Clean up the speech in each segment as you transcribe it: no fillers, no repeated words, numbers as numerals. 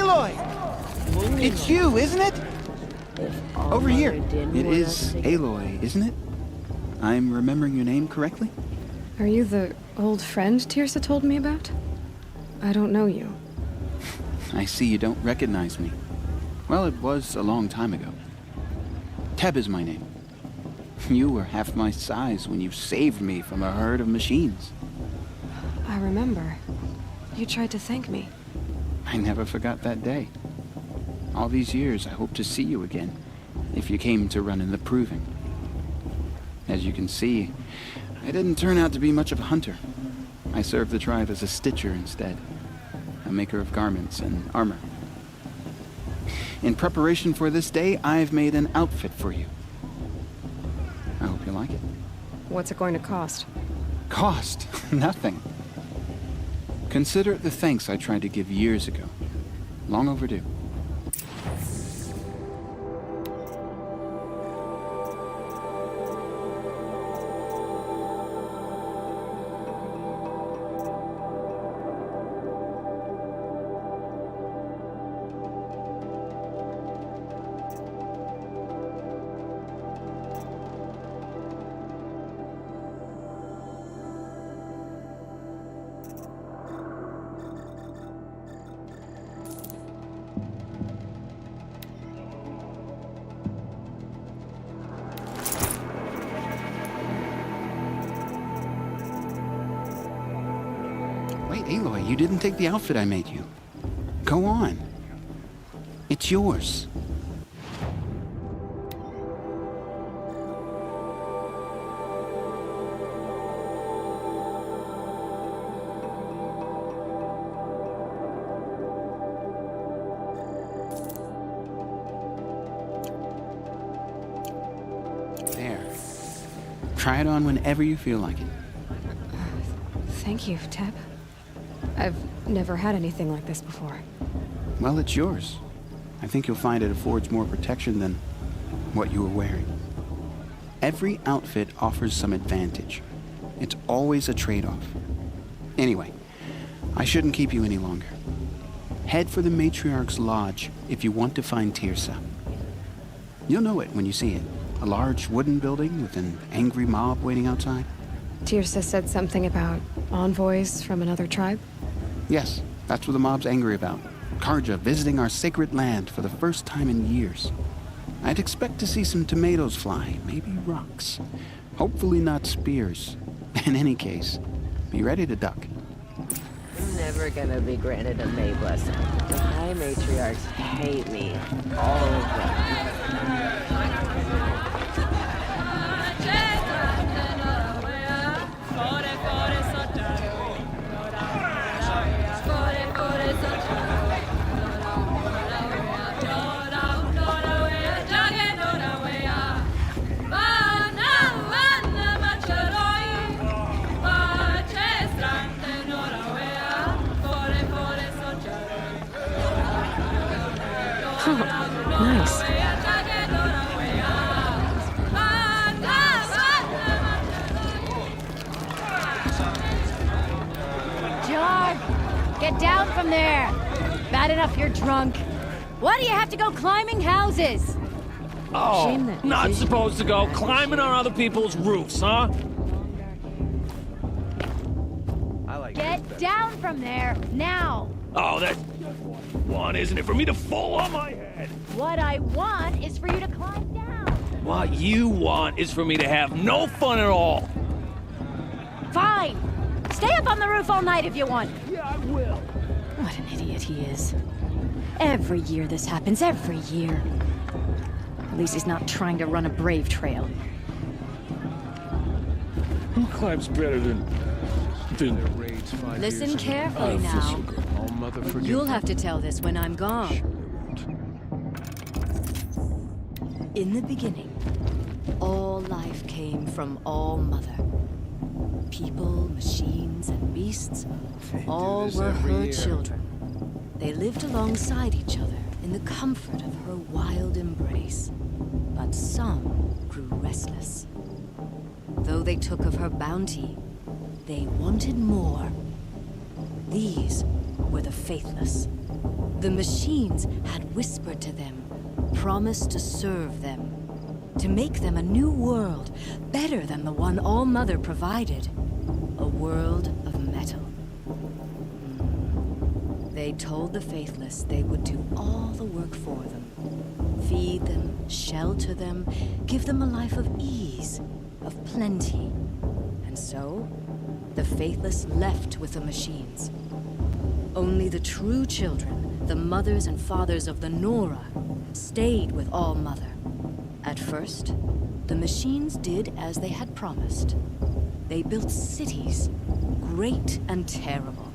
Aloy! It's you, isn't it? Over here. It is Aloy, isn't it? I'm remembering your name correctly? Are you the old friend Tirsa told me about? I don't know you. I see you don't recognize me. Well, it was a long time ago. Teb is my name. You were half my size when you saved me from a herd of machines. I remember. You tried to thank me. I never forgot that day. All these years, I hope to see you again, if you came to run in the Proving. As you can see, I didn't turn out to be much of a hunter. I served the tribe as a stitcher instead, a maker of garments and armor. In preparation for this day, I've made an outfit for you. I hope you like it. What's it going to cost? Cost? Nothing. Consider it the thanks I tried to give years ago. Long overdue. Wait, Aloy, you didn't take the outfit I made you. Go on. It's yours. There. Try it on whenever you feel like it. Thank you, Teb. I've never had anything like this before. Well, it's yours. I think you'll find it affords more protection than what you were wearing. Every outfit offers some advantage. It's always a trade-off. Anyway, I shouldn't keep you any longer. Head for the Matriarch's Lodge if you want to find Tirsa. You'll know it when you see it. A large wooden building with an angry mob waiting outside. Tirsa said something about envoys from another tribe? Yes, that's what the mob's angry about. Karja visiting our sacred land for the first time in years. I'd expect to see some tomatoes fly, maybe rocks. Hopefully not spears. In any case, be ready to duck. I'm never gonna be granted a May blessing. The High Matriarchs hate me. All of them. Nice. Jar, get down from there. Bad enough you're drunk. Why do you have to go climbing houses? Oh, Shame that not vision supposed to go climbing on other people's roofs, huh? Get down from there, now. Oh, that's one, isn't it? For me to fall on my head. What I want is for you to climb down. What you want is for me to have no fun at all. Fine. Stay up on the roof all night if you want. Yeah, I will. What an idiot he is. Every year this happens, every year. At least he's not trying to run a brave trail. Who climbs better than... Listen carefully now. You'll have to tell this when I'm gone. In the beginning, all life came from All Mother. People, machines, and beasts, all were her children. They lived alongside each other in the comfort of her wild embrace. But some grew restless. Though they took of her bounty, they wanted more. These were the Faithless. The machines had whispered to them, promised to serve them, to make them a new world, better than the one All-Mother provided. A world of metal. They told the Faithless they would do all the work for them. Feed them, shelter them, give them a life of ease, of plenty. And so, the Faithless left with the machines. Only the true children, the mothers and fathers of the Nora, stayed with All-Mother. At first, the machines did as they had promised. They built cities, great and terrible,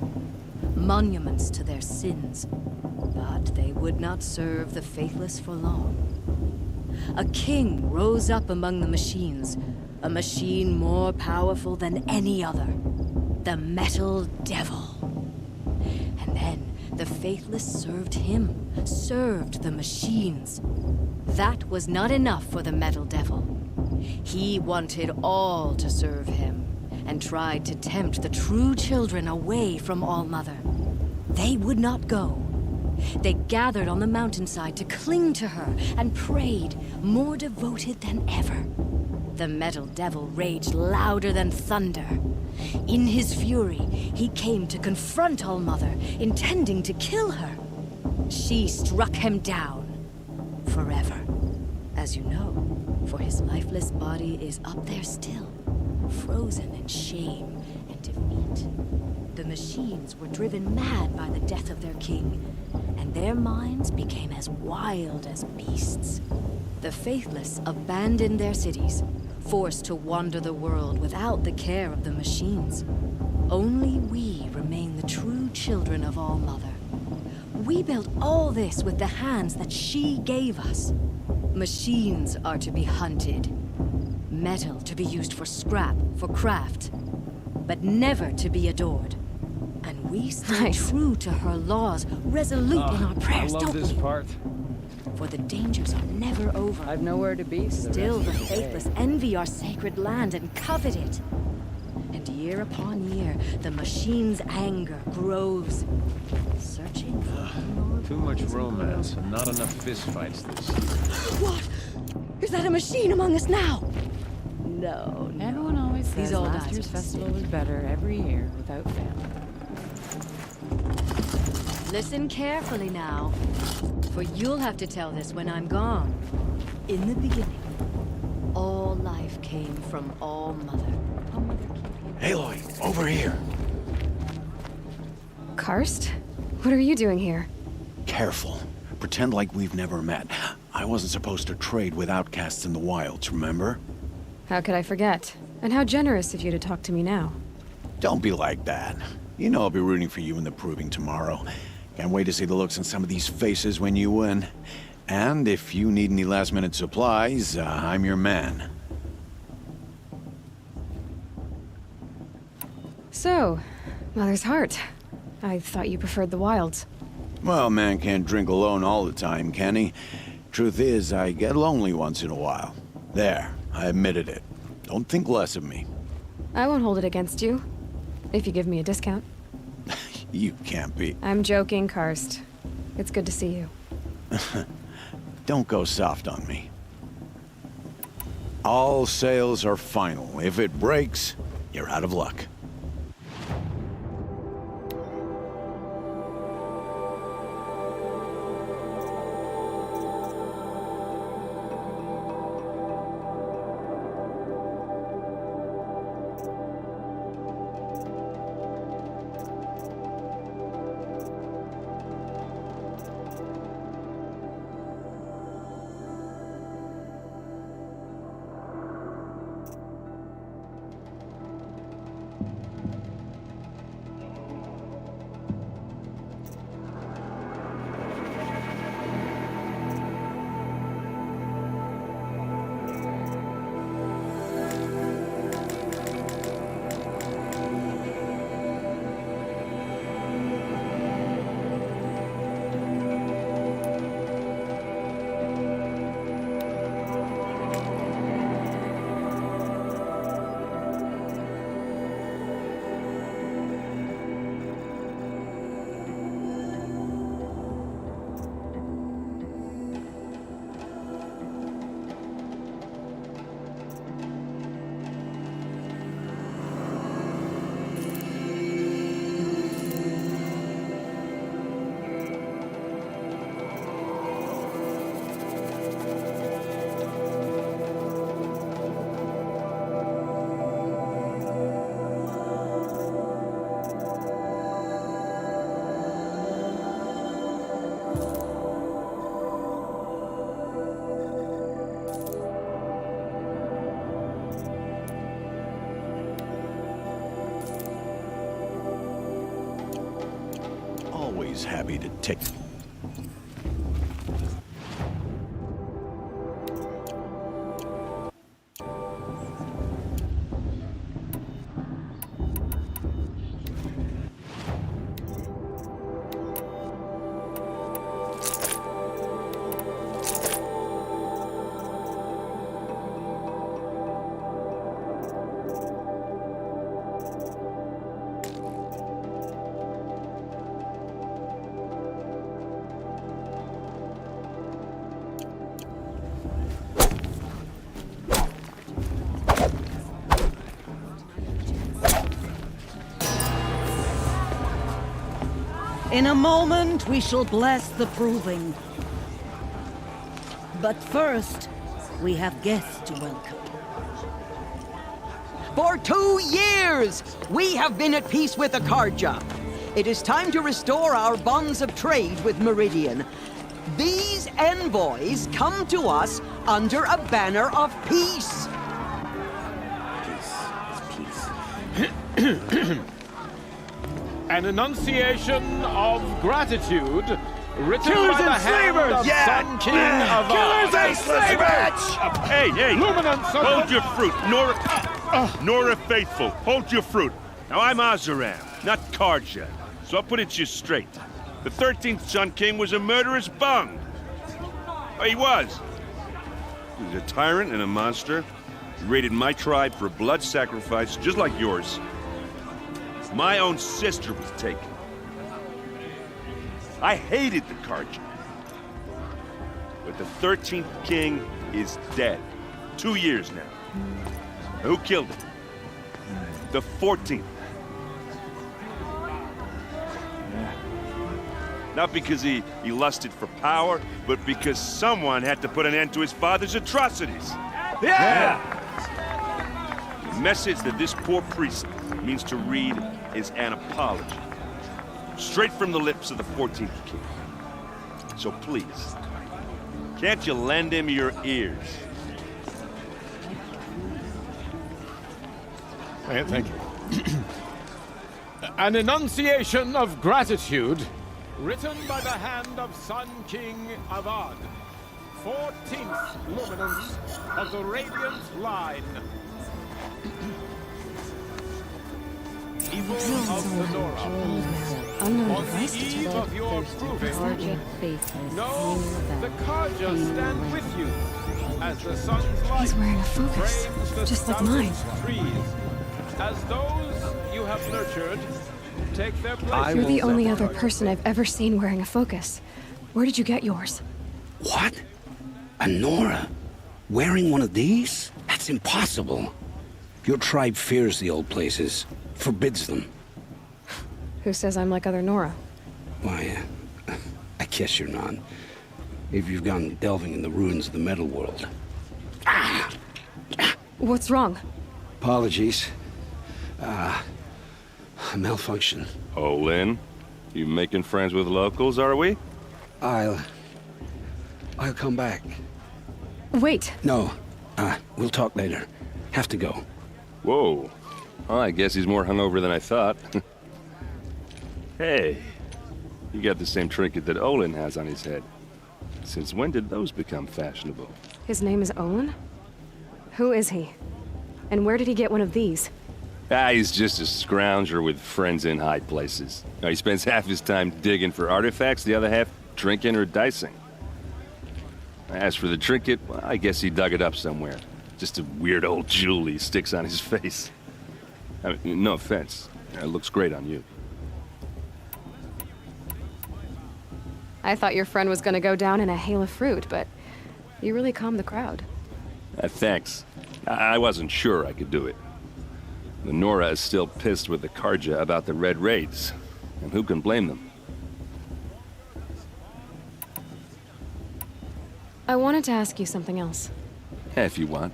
monuments to their sins. But they would not serve the Faithless for long. A king rose up among the machines, a machine more powerful than any other, the Metal Devil. And then the Faithless served him, served the machines. That was not enough for the Metal Devil. He wanted all to serve him, and tried to tempt the true children away from All-Mother. They would not go. They gathered on the mountainside to cling to her and prayed, more devoted than ever. The Metal Devil raged louder than thunder. In his fury, he came to confront All-Mother, intending to kill her. She struck him down. Forever. As you know, for his lifeless body is up there still, frozen in shame and defeat. The machines were driven mad by the death of their king, and their minds became as wild as beasts. The Faithless abandoned their cities, forced to wander the world without the care of the machines. Only we remain the true children of All-Mother. We built all this with the hands that she gave us. Machines are to be hunted. Metal to be used for scrap, for craft. But never to be adored. And we stay true to her laws, resolute in our prayers, I love don't this we? part. For the dangers are never over. I've nowhere to be. Still, the Faithless envy our sacred land and covet it. And year upon year, the machine's anger grows. Searching for Too much romance and not enough fistfights this season. What? Is that a machine among us now? No, no. Everyone always These says old last year's assholes. festival was better every year without fail. Listen carefully now, for you'll have to tell this when I'm gone. In the beginning, all life came from All-Mother. Aloy, over here. Karst? What are you doing here? Careful. Pretend like we've never met. I wasn't supposed to trade with outcasts in the wilds, remember? How could I forget? And how generous of you to talk to me now. Don't be like that. You know I'll be rooting for you in the proving tomorrow. Can't wait to see the looks on some of these faces when you win. And if you need any last-minute supplies, I'm your man. So, Mother's Heart. I thought you preferred the wilds. Well, man can't drink alone all the time, can he? Truth is, I get lonely once in a while. There, I admitted it. Don't think less of me. I won't hold it against you. If you give me a discount. You can't be. I'm joking, Karst. It's good to see you. Don't go soft on me. All sales are final. If it breaks, you're out of luck. always happy to take... In a moment, we shall bless the proving. But first, we have guests to welcome. For 2 years, we have been at peace with the Carja. It is time to restore our bonds of trade with Meridian. These envoys come to us under a banner of peace. An enunciation of gratitude written Killers by the and hand slavers! of Yeah! Sun King of Killers and slavers! Hey, hey! Luminance of Hold your fruit, Nora Faithful. Hold your fruit. Now I'm Azaram, not Carja, so I'll put it to you straight. The 13th Sun King was a murderous bung. Oh, he was. He was a tyrant and a monster. He raided my tribe for blood sacrifice, just like yours. My own sister was taken. I hated the Carja. But the 13th king is dead. 2 years now. Who killed him? The 14th. Not because he lusted for power, but because someone had to put an end to his father's atrocities. Yeah! The message that this poor priest means to read is an apology. Straight from the lips of the 14th king. So please, can't you lend him your ears? Thank you. An enunciation of gratitude written by the hand of Sun King Avad, 14th luminance of the Radiant Line. Evil of the Nora. Unknown On the device eve detected. of your proving, Carja faithless. know the Carja stand with you as the sun's light He's wearing a focus, frames the just like mine. stoutest trees. As those you have nurtured take their place. You're the only other person I've ever seen wearing a focus. Where did you get yours? What? A Nora? Wearing one of these? That's impossible. Your tribe fears the old places, forbids them. Who says I'm like other Nora? Why, I guess you're not. If you've gone delving in the ruins of the metal world. What's wrong? Apologies. A malfunction. Oh, Lynn, you making friends with locals, are we? I'll come back. Wait. No, we'll talk later. Have to go. Whoa. Well, I guess he's more hungover than I thought. Hey, you got the same trinket that Olin has on his head. Since when did those become fashionable? His name is Olin? Who is he? And where did he get one of these? He's just a scrounger with friends in high places. Now, he spends half his time digging for artifacts, the other half drinking or dicing. As for the trinket, well, I guess he dug it up somewhere. Just a weird old jewel he sticks on his face. I mean, no offense. It looks great on you. I thought your friend was gonna go down in a hail of fruit, but you really calmed the crowd. Thanks. I wasn't sure I could do it. The Nora is still pissed with the Carja about the Red Raids, and who can blame them? I wanted to ask you something else. If you want.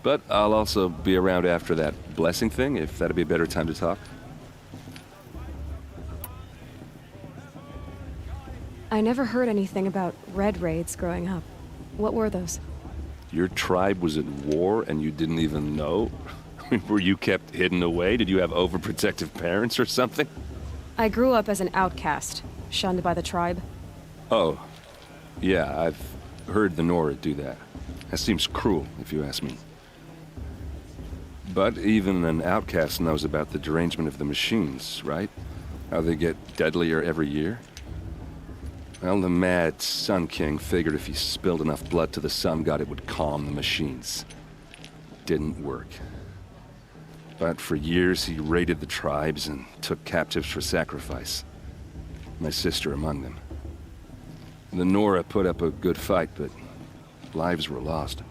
But I'll also be around after that blessing thing, if that'd be a better time to talk. I never heard anything about Red Raids growing up. What were those? Your tribe was at war and you didn't even know? Were you kept hidden away? Did you have overprotective parents or something? I grew up as an outcast. shunned by the tribe? Oh, yeah, I've heard the Nora do that. That seems cruel, if you ask me. But even an outcast knows about the derangement of the machines, right? How they get deadlier every year? Well, the mad Sun King figured if he spilled enough blood to the Sun God, it would calm the machines. Didn't work. But for years, he raided the tribes and took captives for sacrifice. My sister among them. The Nora put up a good fight, but lives were lost.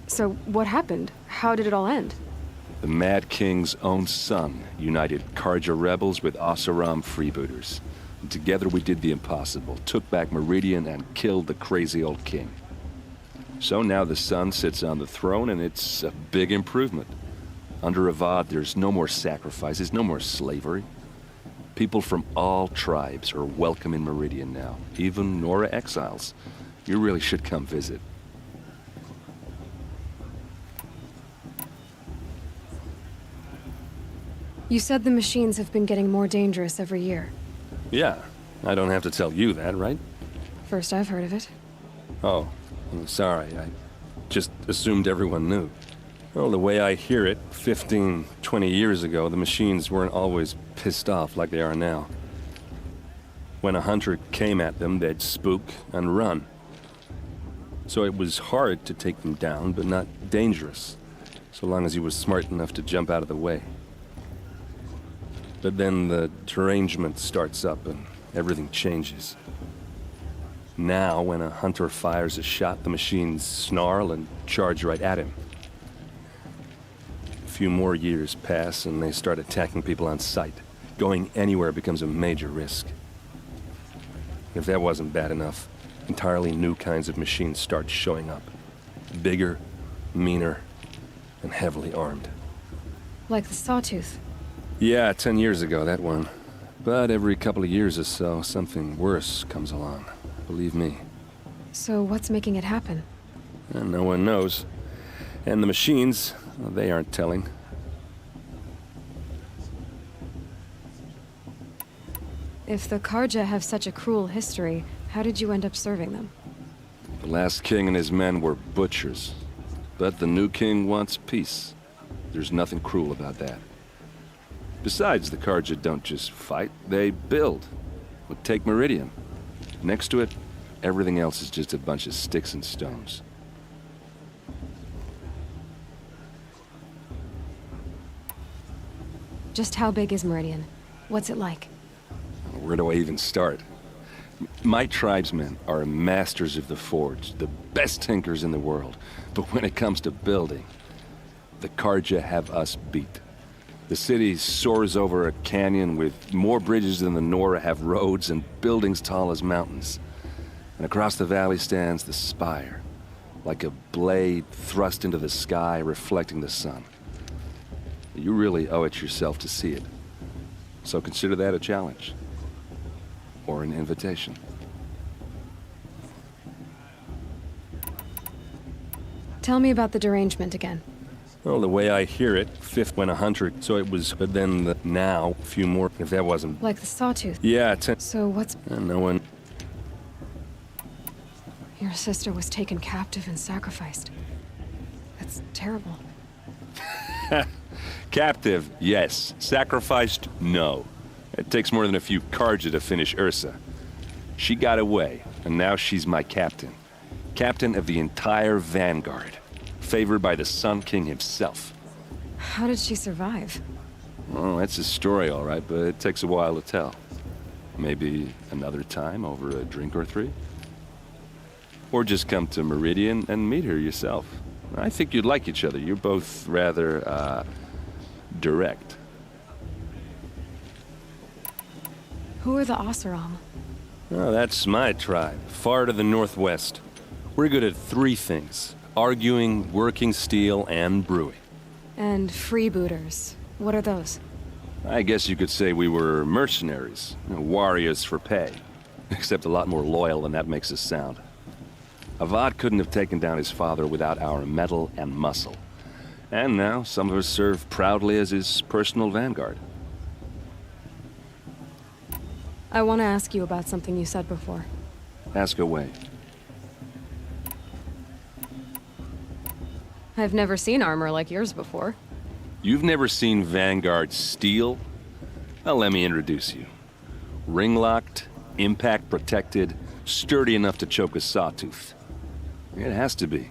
So, what happened? How did it all end? The Mad King's own son united Carja rebels with Oseram freebooters. And together we did the impossible, took back Meridian and killed the crazy old king. So now the son sits on the throne and it's a big improvement. Under Avad, there's no more sacrifices, no more slavery. People from all tribes are welcome in Meridian now, even Nora exiles. You really should come visit. You said the machines have been getting more dangerous every year. Yeah, I don't have to tell you that, right? First I've heard of it. Oh, I'm sorry. I just assumed everyone knew. Well, the way I hear it, 15, 20 years ago, the machines weren't always pissed off like they are now. When a hunter came at them, they'd spook and run. So it was hard to take them down, but not dangerous, so long as he was smart enough to jump out of the way. But then the derangement starts up and everything changes. Now, when a hunter fires a shot, the machines snarl and charge right at him. A few more years pass and they start attacking people on sight. Going anywhere becomes a major risk. If that wasn't bad enough, entirely new kinds of machines start showing up. Bigger, meaner, and heavily armed. Like the Sawtooth. Yeah, 10 years ago, that one. But every couple of years or so, something worse comes along. Believe me. So what's making it happen? And no one knows. And the machines, well, they aren't telling. If the Carja have such a cruel history, how did you end up serving them? The last king and his men were butchers. But the new king wants peace. There's nothing cruel about that. Besides, the Carja don't just fight, they build. Well, take Meridian. Next to it, everything else is just a bunch of sticks and stones. Just how big is Meridian? What's it like? Where do I even start? My tribesmen are masters of the forge, the best tinkers in the world. But when it comes to building, the Carja have us beat. The city soars over a canyon with more bridges than the Nora have roads and buildings tall as mountains. And across the valley stands the spire, like a blade thrust into the sky reflecting the sun. You really owe it yourself to see it. So consider that a challenge. Or an invitation. Tell me about the derangement again. Well, the way I hear it, fifth when a hunter, so it was, but then now, a few more, if that wasn't... Like the Sawtooth? Yeah, So what's... no one... Your sister was taken captive and sacrificed. That's terrible. Captive, yes. Sacrificed, no. It takes more than a few Carja to finish Ursa. She got away, and now she's my captain. Captain of the entire Vanguard. Favored by the Sun King himself. How did she survive? Oh, that's a story, all right, but it takes a while to tell. Maybe another time over a drink or three? Or just come to Meridian and meet her yourself. I think you'd like each other. You're both rather, direct. Who are the Oseram? Oh, that's my tribe, far to the northwest. We're good at three things. Arguing, working steel, and brewing. And freebooters. What are those? I guess you could say we were mercenaries. Warriors for pay. Except a lot more loyal than that makes us sound. Avad couldn't have taken down his father without our metal and muscle. And now some of us serve proudly as his personal vanguard. I want to ask you about something you said before. Ask away. I've never seen armor like yours before. You've never seen Vanguard steel? Well, let me introduce you. Ring-locked, impact-protected, sturdy enough to choke a sawtooth. It has to be.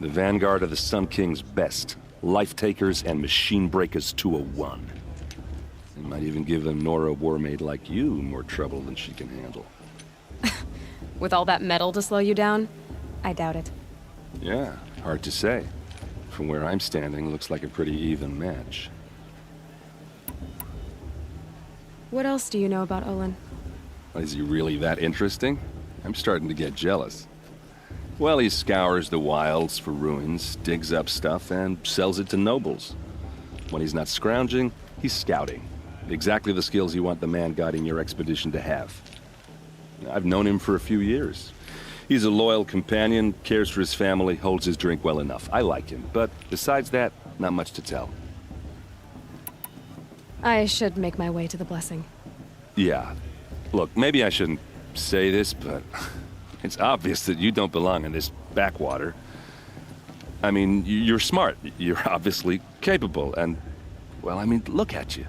The Vanguard of the Sun King's best. Life-takers and machine breakers to a one. They might even give a Nora Warmaid like you more trouble than she can handle. With all that metal to slow you down? I doubt it. Yeah, hard to say. From where I'm standing, looks like a pretty even match. What else do you know about Olin? Is he really that interesting? I'm starting to get jealous. Well, he scours the wilds for ruins, digs up stuff, and sells it to nobles. When he's not scrounging, he's scouting. Exactly the skills you want the man guiding your expedition to have. I've known him for a few years. He's a loyal companion, cares for his family, holds his drink well enough. I like him, but besides that, not much to tell. I should make my way to the blessing. Yeah. Look, maybe I shouldn't say this, but it's obvious that you don't belong in this backwater. I mean, you're smart. You're obviously capable, and, well, I mean, look at you.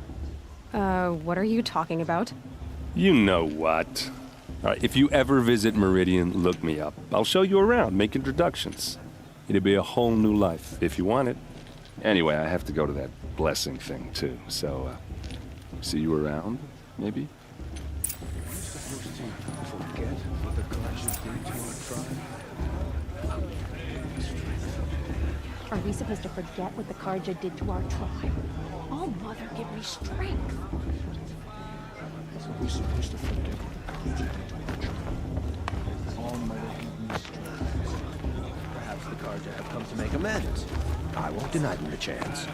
What are you talking about? You know what. All right, if you ever visit Meridian, look me up. I'll show you around, make introductions. It'll be a whole new life, if you want it. Anyway, I have to go to that blessing thing, too, so, see you around, maybe? Are we supposed to forget what the Carja did to our tribe? Oh, Mother, give me strength. Are we supposed to forget what the Carja did to our tribe? Oh, Mother, give me strength. Perhaps the Carja have come to make amends. I won't deny them the chance.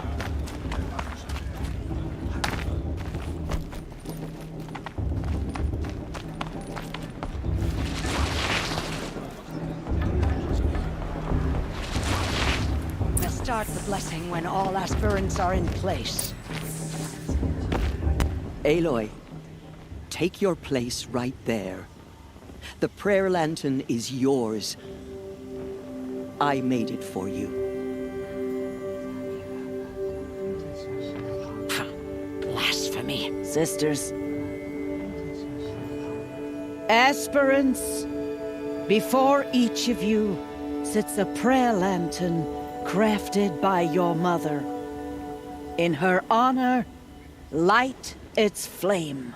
Start the blessing when all aspirants are in place. Aloy, take your place right there. The prayer lantern is yours. I made it for you. Blasphemy. Sisters. Aspirants, before each of you sits a prayer lantern crafted by your mother. In her honor, light its flame.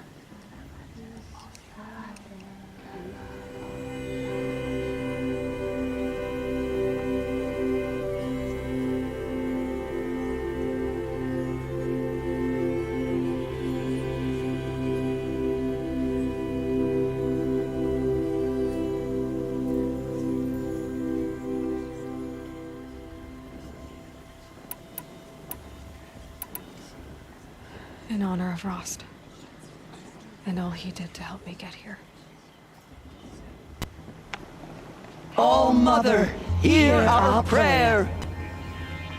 In honor of Rost. And all he did to help me get here. Oh, Mother, hear our prayer.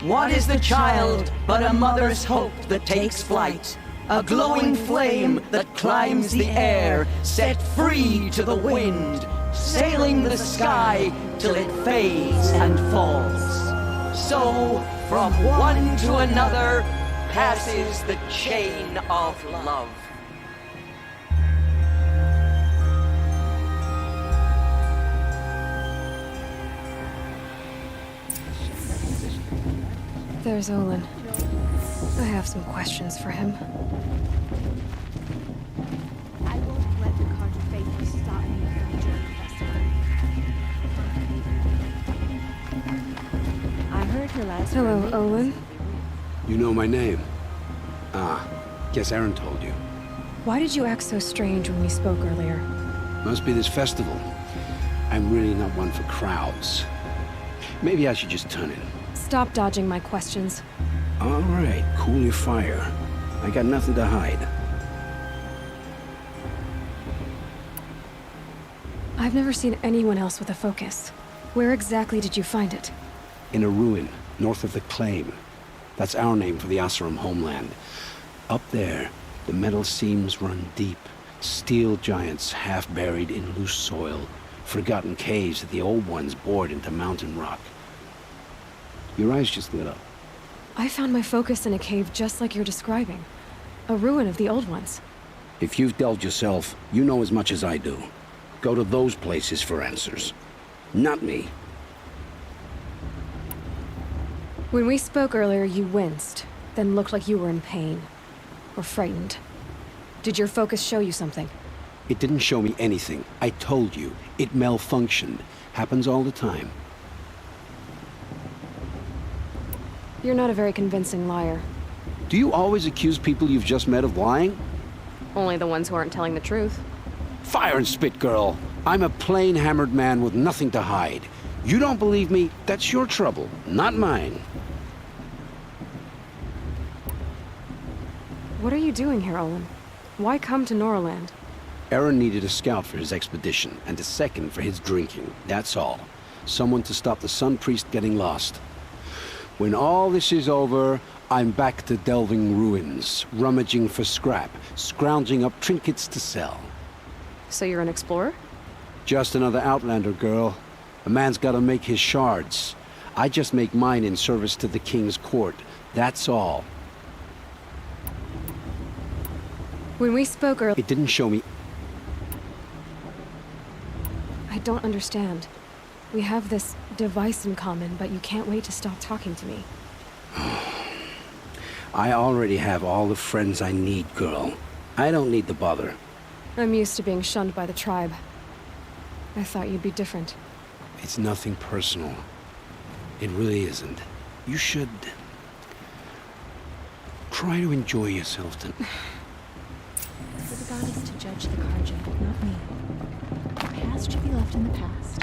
What is the child but a mother's hope that takes flight? A glowing flame that climbs the air, set free to the wind, sailing the sky till it fades and falls. So, from one to another, passes the chain of love. There's Olin. I have some questions for him. I won't let the Carja faithful stop me from joining the festival. I heard her last. Hello, Olin. You know my name? Ah, guess Aaron told you. Why did you act so strange when we spoke earlier? Must be this festival. I'm really not one for crowds. Maybe I should just turn in. Stop dodging my questions. All right, cool your fire. I got nothing to hide. I've never seen anyone else with a focus. Where exactly did you find it? In a ruin, north of the claim. That's our name for the Oseram homeland. Up there, the metal seams run deep. Steel giants half buried in loose soil. Forgotten caves that the old ones bored into mountain rock. Your eyes just lit up. I found my focus in a cave just like you're describing. A ruin of the old ones. If you've delved yourself, you know as much as I do. Go to those places for answers. Not me. When we spoke earlier, you winced, then looked like you were in pain. Or frightened. Did your focus show you something? It didn't show me anything. I told you. It malfunctioned. Happens all the time. You're not a very convincing liar. Do you always accuse people you've just met of lying? Only the ones who aren't telling the truth. Fire and spit, girl. I'm a plain hammered man with nothing to hide. You don't believe me? That's your trouble, not mine. What are you doing here, Olin? Why come to Noraland? Eren needed a scout for his expedition, and a second for his drinking. That's all. Someone to stop the Sun Priest getting lost. When all this is over, I'm back to delving ruins, rummaging for scrap, scrounging up trinkets to sell. So you're an explorer? Just another Outlander, girl. A man's gotta make his shards. I just make mine in service to the King's court. That's all. When we spoke earlier... It didn't show me... I don't understand. We have this device in common, but you can't wait to stop talking to me. I already have all the friends I need, girl. I don't need the bother. I'm used to being shunned by the tribe. I thought you'd be different. It's nothing personal. It really isn't. You should... try to enjoy yourself tonight. For the goddess to judge the Carja, not me. The past should be left in the past.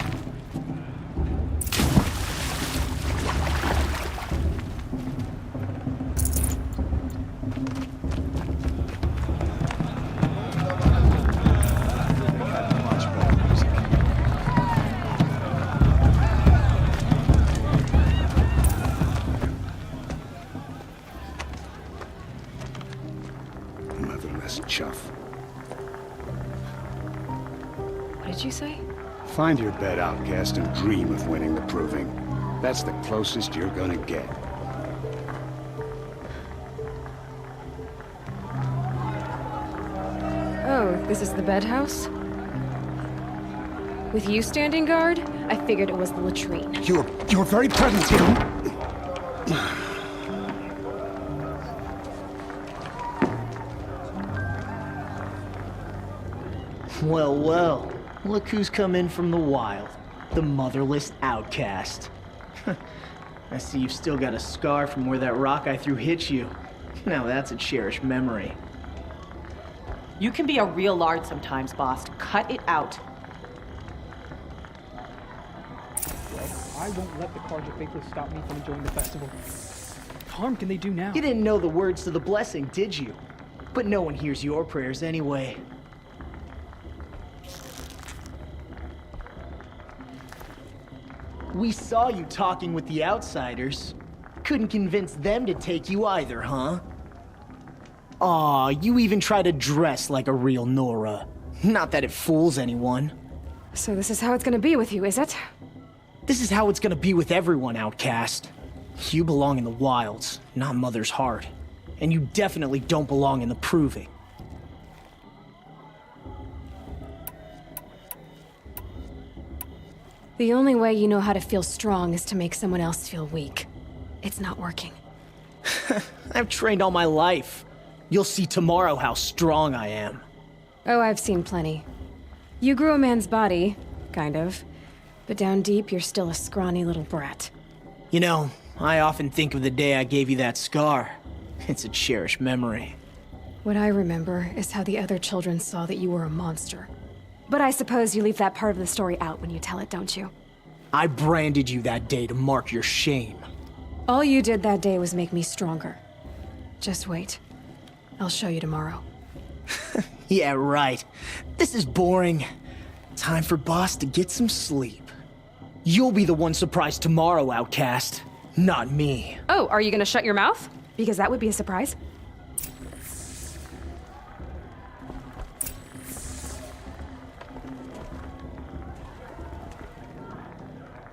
Motherless chuff. What did you say? Find your bed, outcast, and dream of winning the Proving. That's the closest you're gonna get. Oh, this is the bed house? With you standing guard, I figured it was the latrine. Your very presence here... Well, well. Look who's come in from the wild. The motherless outcast. I see you've still got a scar from where that rock I threw hit you. Now that's a cherished memory. You can be a real lard sometimes, boss. Cut it out. Well, I won't let the Carja faithless stop me from enjoying the festival. What harm can they do now? You didn't know the words to the blessing, did you? But no one hears your prayers anyway. We saw you talking with the outsiders. Couldn't convince them to take you either, huh? Aw, you even try to dress like a real Nora. Not that it fools anyone. So this is how it's gonna be with you, is it? This is how it's gonna be with everyone, outcast. You belong in the wilds, not Mother's heart. And you definitely don't belong in the Proving. The only way you know how to feel strong is to make someone else feel weak. It's not working. I've trained all my life. You'll see tomorrow how strong I am. Oh, I've seen plenty. You grew a man's body, kind of. But down deep, you're still a scrawny little brat. You know, I often think of the day I gave you that scar. It's a cherished memory. What I remember is how the other children saw that you were a monster. But I suppose you leave that part of the story out when you tell it, don't you? I branded you that day to mark your shame. All you did that day was make me stronger. Just wait. I'll show you tomorrow. Yeah, right. This is boring. Time for Boss to get some sleep. You'll be the one surprised tomorrow, outcast. Not me. Oh, are you gonna shut your mouth? Because that would be a surprise.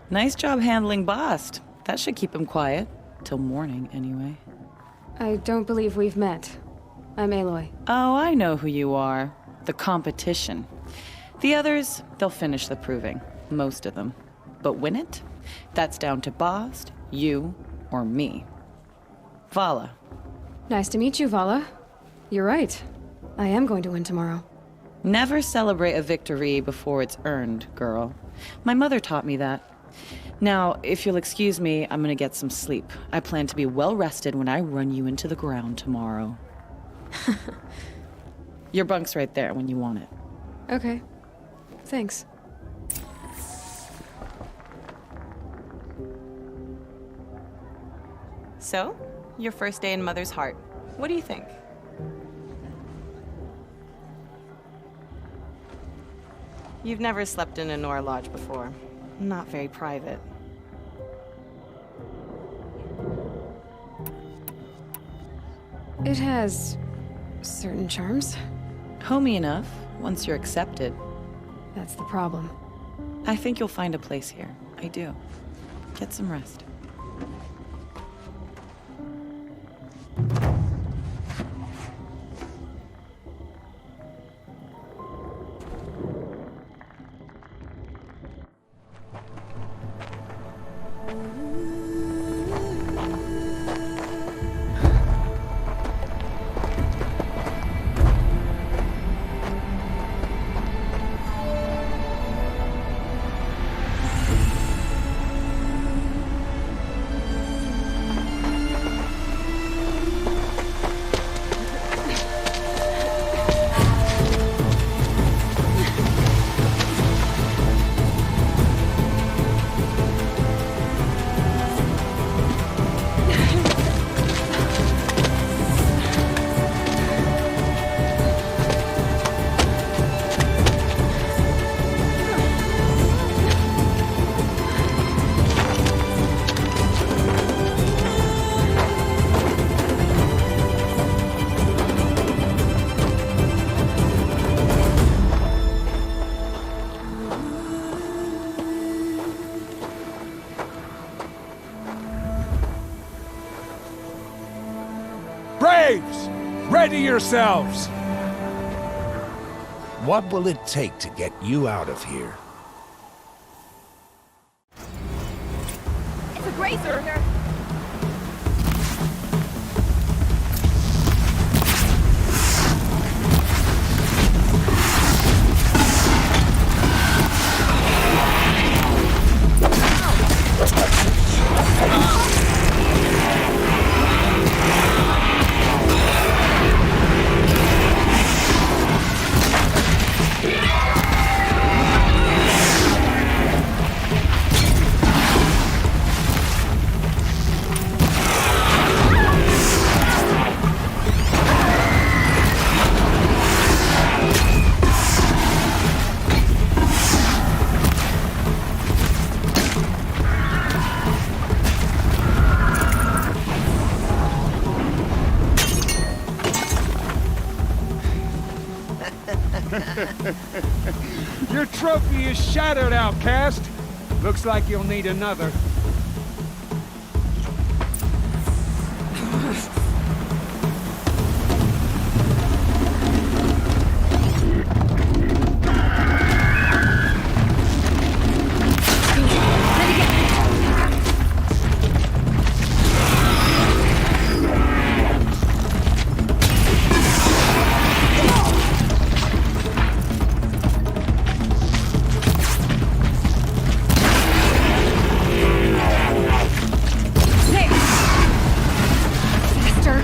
Nice job handling Bast. That should keep him quiet. Till morning, anyway. I don't believe we've met. I'm Aloy. Oh, I know who you are. The competition. The others, they'll finish the proving. Most of them. But win it? That's down to Bast, you, or me. Vala. Nice to meet you, Vala. You're right. I am going to win tomorrow. Never celebrate a victory before it's earned, girl. My mother taught me that. Now, if you'll excuse me, I'm gonna get some sleep. I plan to be well rested when I run you into the ground tomorrow. Your bunk's right there when you want it. Okay. Thanks. So, your first day in Mother's Heart. What do you think? You've never slept in a Nora Lodge before. Not very private. It has certain charms. Homey enough, once you're accepted. That's the problem. I think you'll find a place here. I do. Get some rest. Braves! Ready yourselves! What will it take to get you out of here? It's a grazer! Your trophy is shattered, outcast. Looks like you'll need another.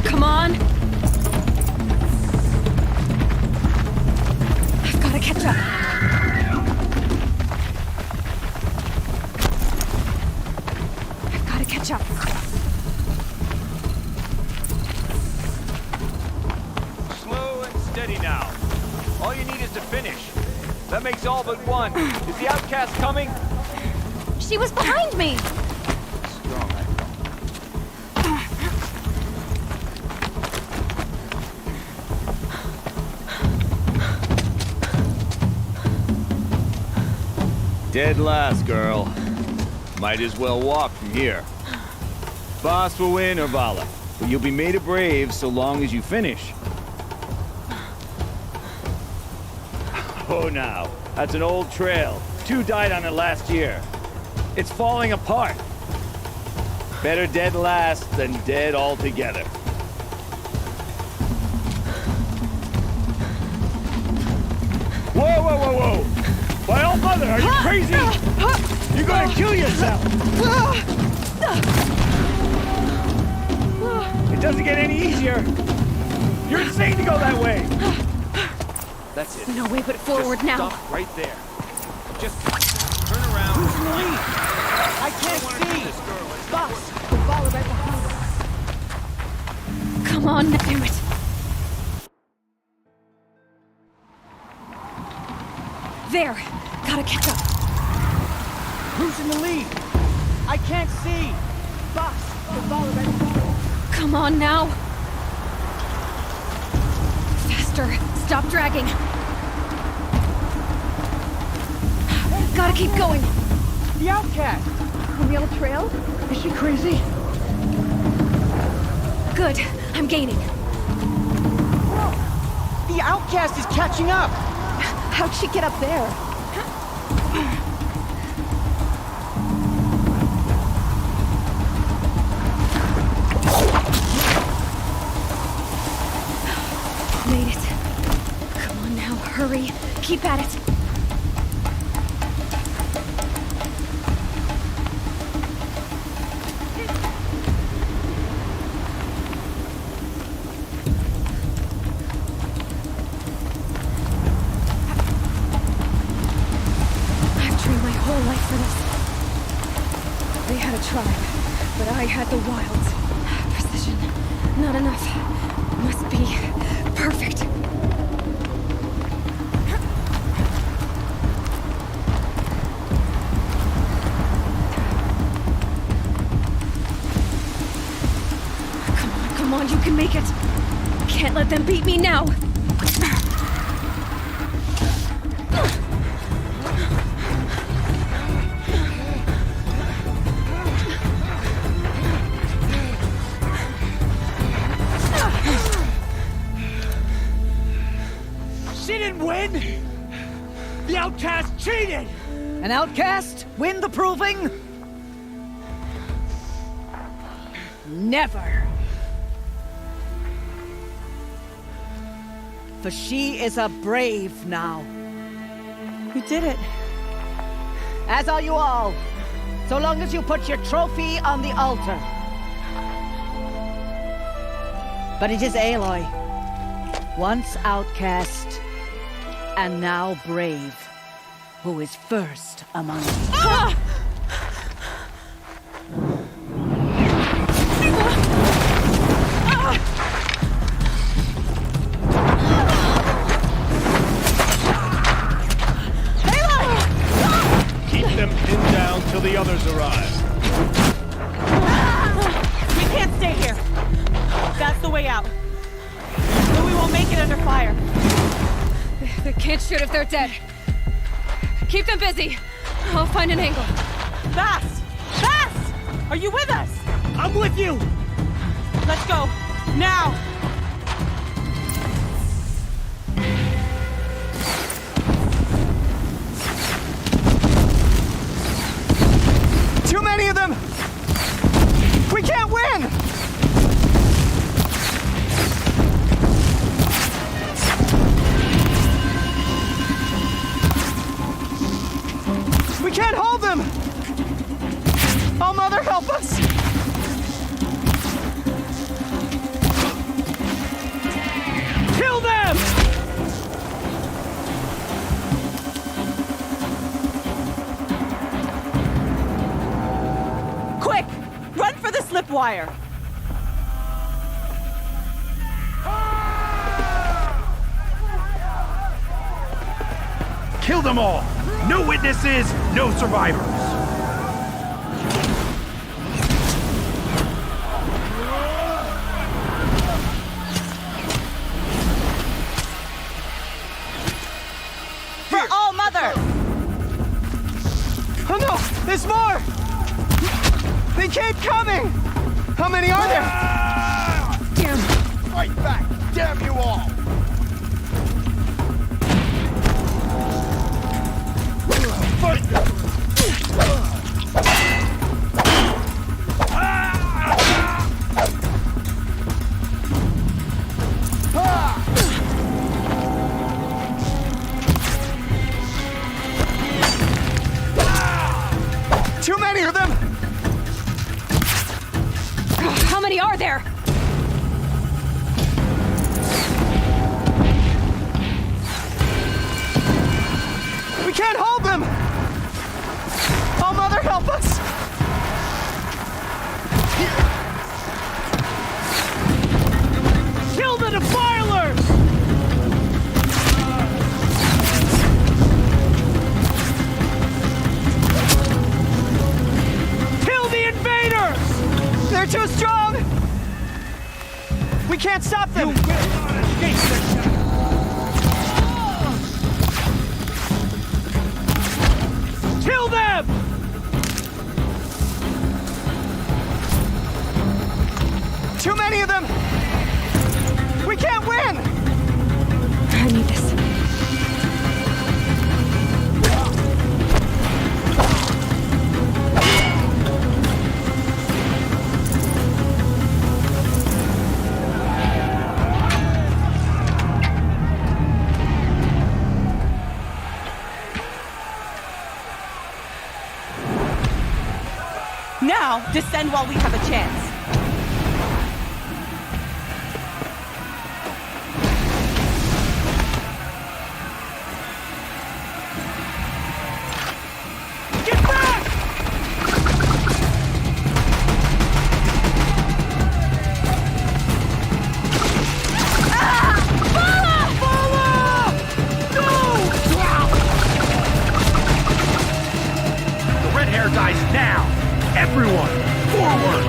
Come on! I've gotta catch up. I've gotta catch up. Slow and steady now. All you need is to finish. That makes all but one. Is the outcast coming? She was behind me! Strong, I thought. Dead last, girl. Might as well walk from here. Boss will win, Urvala, but you'll be made a brave so long as you finish. Oh, now, that's an old trail. 2 died on it last year. It's falling apart. Better dead last than dead altogether. Whoa, whoa, whoa, whoa! By all mother, are you crazy? You're gonna kill yourself! It doesn't get any easier! You're insane to go that way! That's it. No way but forward Just now. Stop right there. Just turn around. Who's in the lead? I can't see! Boss, the ball right behind us. Come on, do it. There! Gotta catch up. Who's in the lead? I can't see! Boss, the ball right behind us. Come on now! Faster! Stop dragging! Gotta keep going! The outcast! On the other trail? Is she crazy? Good. I'm gaining. The outcast is catching up! How'd she get up there? Made it. Come on now, hurry. Keep at it. I've trained my whole life for this. They had a tribe, but I had the wilds. Precision. Not enough. Must be perfect. Come on, you can make it. Can't let them beat me now. She didn't win! The outcast cheated! An outcast win the proving? Never. For she is a brave now. You did it. As are you all. So long as you put your trophy on the altar. But it is Aloy, once outcast, and now brave, who is first among you. Keep them pinned down till the others arrive. We can't stay here. That's the way out. But we won't make it under fire. They can't shoot if they're dead. Keep them busy. I'll find an angle. Fast! Fast! Are you with us? I'm with you! Let's go. Now! Too many of them! We can't win! We can't hold them! Oh, Mother, help us! Kill them! Quick! Run for the slip wire! Kill them all! No witnesses, no survivors! For All Mother! keep coming! How many are there? Damn! Fight back! Damn you all! Fight! Too many of them! How many are there? We can't hold them! Oh, Mother, help us! Kill the defilers! Kill the invaders! They're too strong! We can't stop them! You will not escape this time! Kill them! Too many of them! We can't win! I need this. Now, descend while we have a chance. Get back! The red hair dies now! Everyone, forward!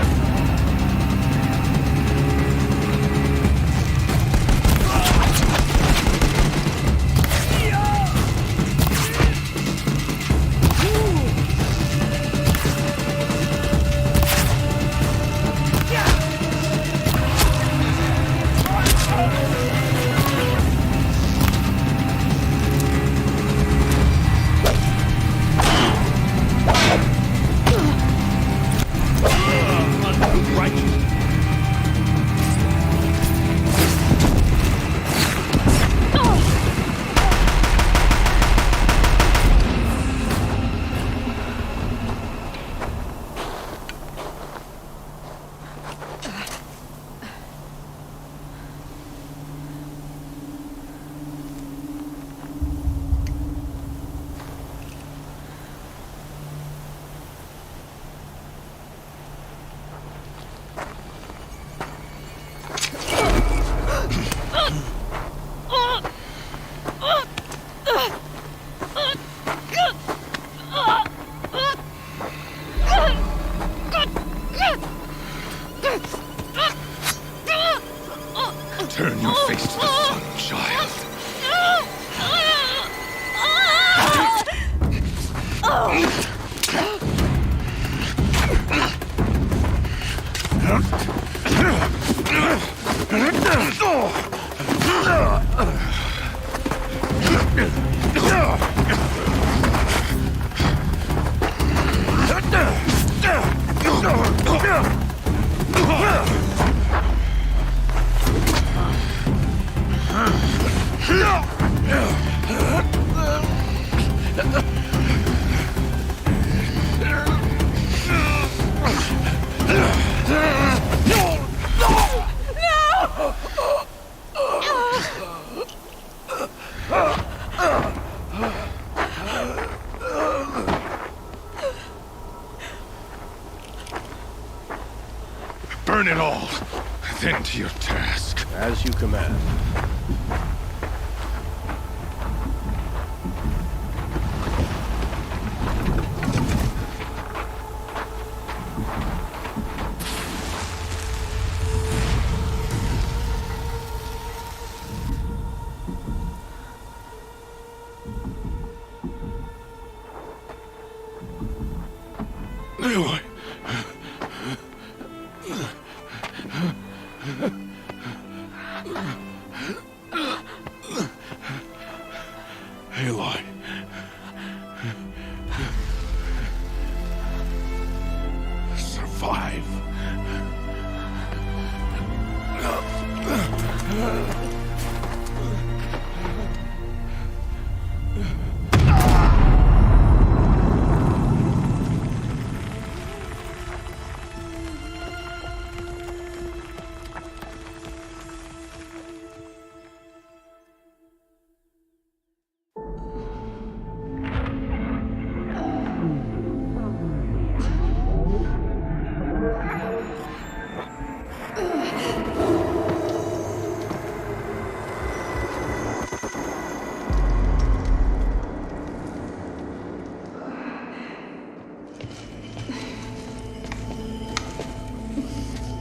Turn your face to the sun, child. Burn it all, then to your task. As you command. Aloy. Survive.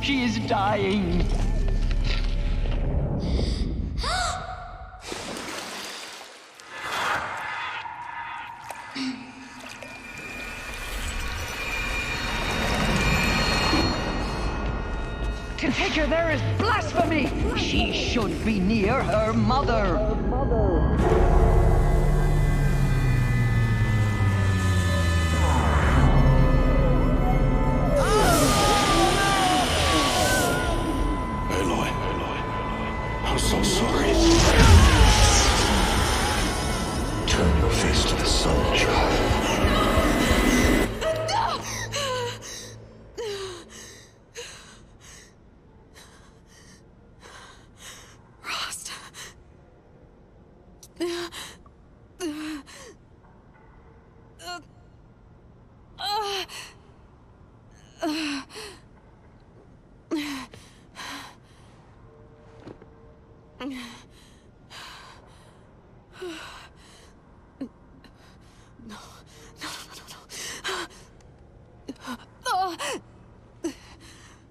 She is dying. To take her there is blasphemy. She should be near her mother. I'm so sorry. Turn your face to the sun, child. Rost.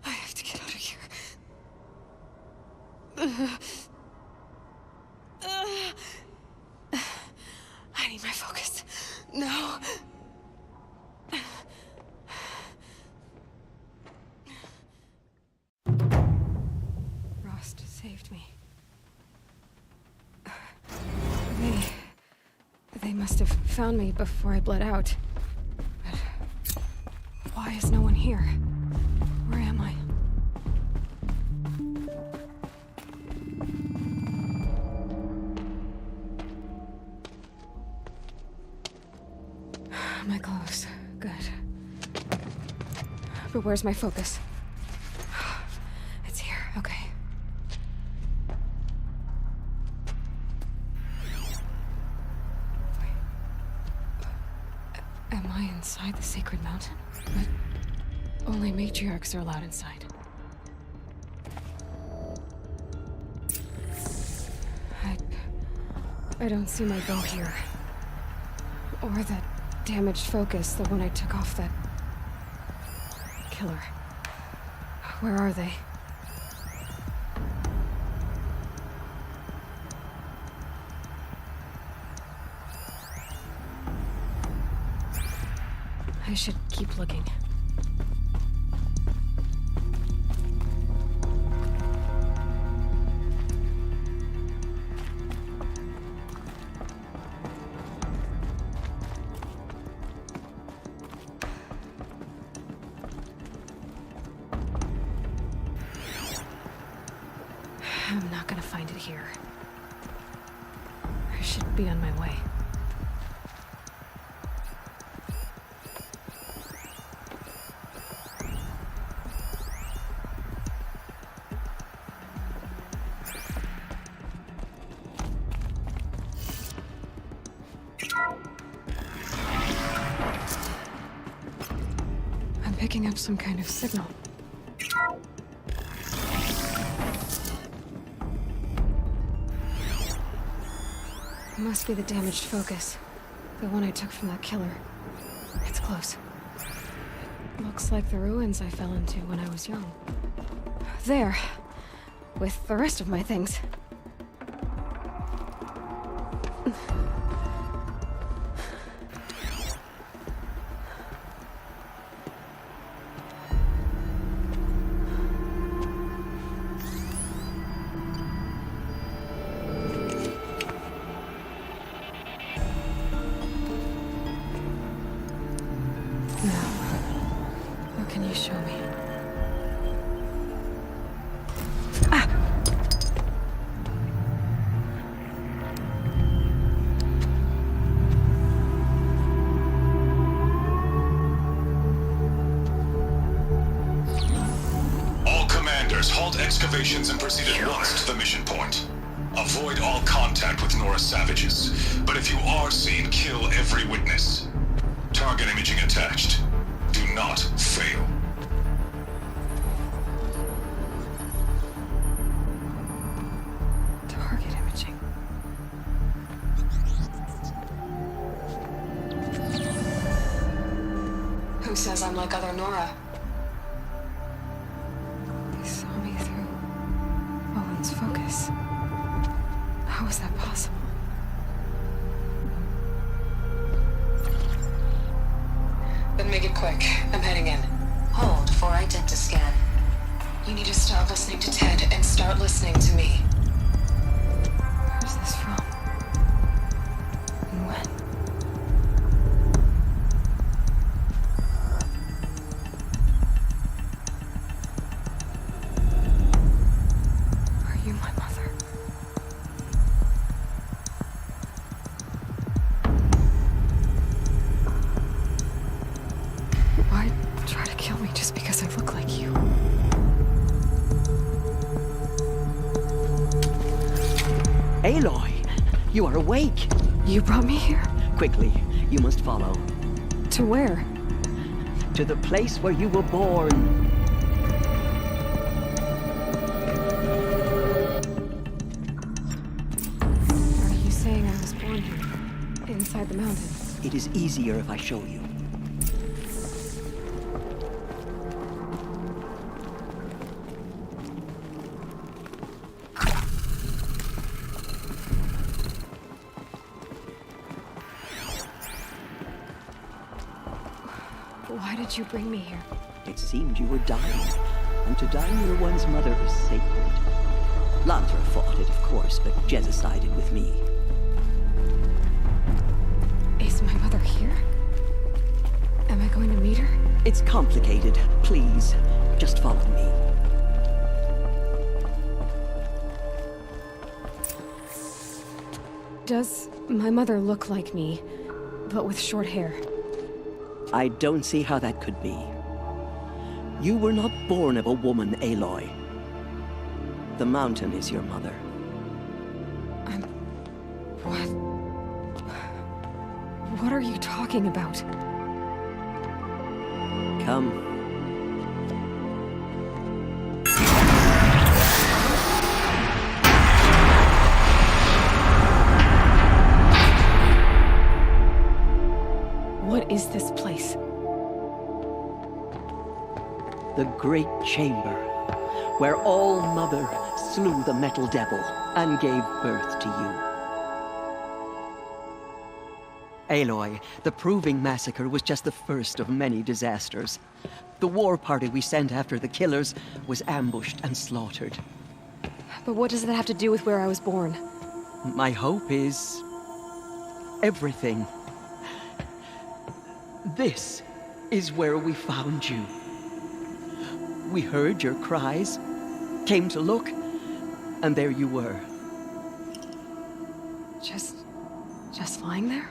I have to get out of here. I need my focus. No. Rost saved me. They must have found me before I bled out. But why is no one here? Where am I? My clothes. Good. But where's my focus? It's here. Okay. Am I inside the sacred mountain? But only matriarchs are allowed inside. I don't see my bow here. Or that damaged focus, the one I took off that killer. Where are they? I should keep looking. I'm not gonna find it here. I should be on my way. I'm picking up some kind of signal. Must be the damaged focus. The one I took from that killer. It's close. It looks like the ruins I fell into when I was young. There. With the rest of my things. excavations and proceed at once to the mission point. Avoid all contact with Nora savages, but if you are seen, kill every witness. Target imaging attached. Do not fail. Target imaging. Who says I'm like other Nora? They saw me through Owen's focus. How is that possible? Then make it quick. I'm heading in. Hold for identiscan. You need to stop listening to Ted and start listening to me. Where's this from? And when? Are you my mother? Why try to kill me just because I look like you? Aloy, you are awake. You brought me here? Quickly, you must follow. To where? To the place where you were born. Are you saying I was born here? Inside the mountain? It is easier if I show you. Why did you bring me here? It seemed you were dying, and to die near one's mother is sacred. Lantra fought it, of course, but Jezza sided with me. Is my mother here? Am I going to meet her? It's complicated. Please, just follow me. Does my mother look like me, but with short hair? I don't see how that could be. You were not born of a woman, Aloy. The mountain is your mother. What? What are you talking about? Come. What is this place? The Great Chamber, where All-Mother slew the Metal Devil and gave birth to you. Aloy, the Proving Massacre was just the first of many disasters. The war party we sent after the killers was ambushed and slaughtered. But what does that have to do with where I was born? My hope is everything. This is where we found you. We heard your cries, came to look, and there you were. Just lying there?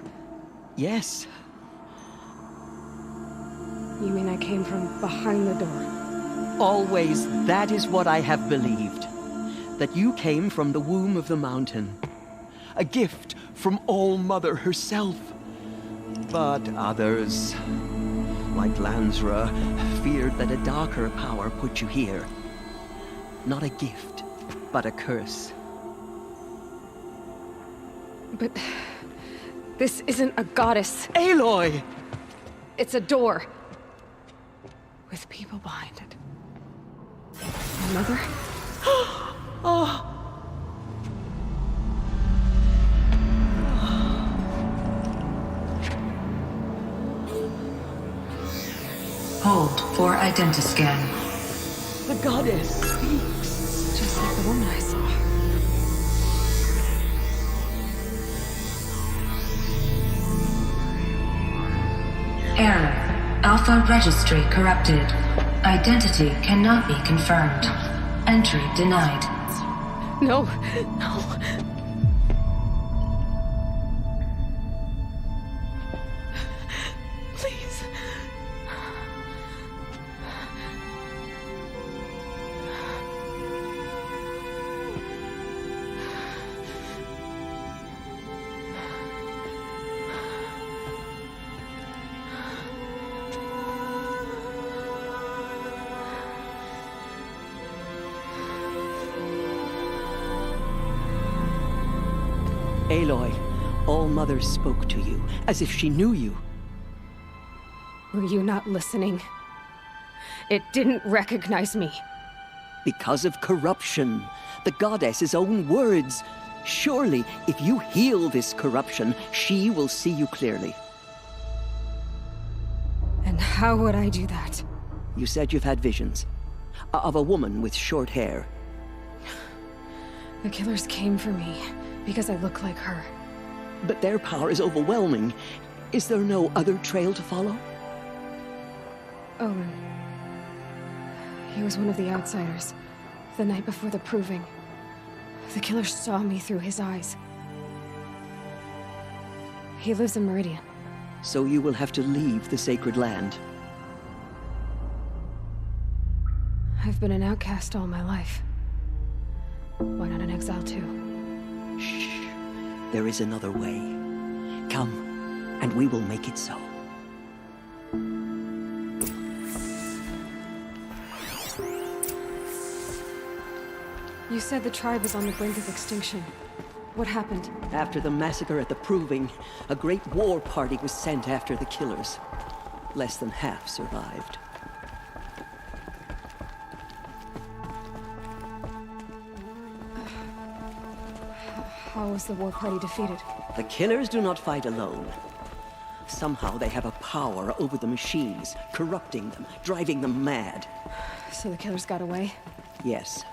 Yes. You mean I came from behind the door? Always, that is what I have believed. That you came from the womb of the mountain. A gift from All-Mother herself. But others, like Lansra, feared that a darker power put you here. Not a gift, but a curse. But this isn't a goddess. Aloy! It's a door. With people behind it. My mother? Oh! Hold for identiscan. The goddess speaks. Just like the woman I saw. Error. Alpha registry corrupted. Identity cannot be confirmed. Entry denied. No, no. Please. Aloy, All Mother spoke to you, as if she knew you. Were you not listening? It didn't recognize me. Because of corruption. The goddess's own words. Surely, if you heal this corruption, she will see you clearly. And how would I do that? You said you've had visions. Of a woman with short hair. The killers came for me because I look like her. But their power is overwhelming. Is there no other trail to follow? Owen. He was one of the outsiders. The night before the proving. The killer saw me through his eyes. He lives in Meridian. So you will have to leave the sacred land. I've been an outcast all my life. Why not an exile too? Shh. There is another way. Come, and we will make it so. You said the tribe is on the brink of extinction. What happened? After the massacre at the Proving, a great war party was sent after the killers. Less than half survived. How was the war party defeated? The killers do not fight alone. Somehow they have a power over the machines, corrupting them, driving them mad. So the killers got away? Yes.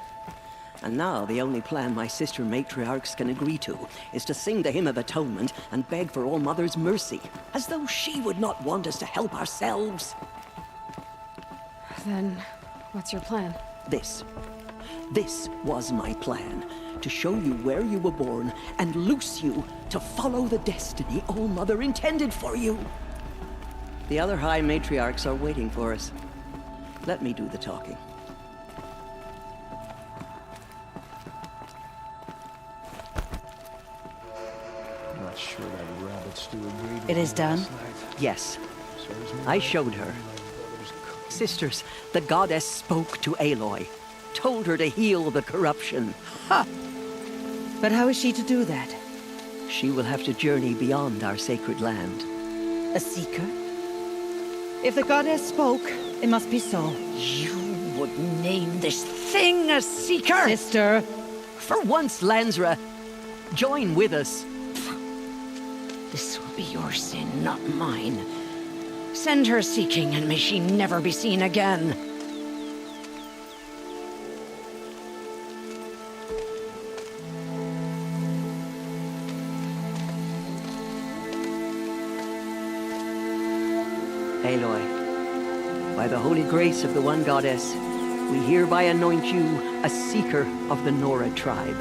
And now the only plan my sister matriarchs can agree to is to sing the Hymn of Atonement and beg for All Mother's mercy, as though she would not want us to help ourselves. Then, what's your plan? This was my plan. To show you where you were born and loose you to follow the destiny All Mother intended for you. The other High Matriarchs are waiting for us. Let me do the talking. Not sure that rabbit stew agreed with It is me done? last night. Yes. I showed her. Sisters, the goddess spoke to Aloy. Told her to heal the corruption. Ha! But how is she to do that? She will have to journey beyond our sacred land. A seeker? If the goddess spoke, it must be so. You would name this thing a seeker? Sister! For once, Lansra, join with us. This will be your sin, not mine. Send her seeking, and may she never be seen again. Aloy, by the holy grace of the one goddess, we hereby anoint you a seeker of the Nora tribe.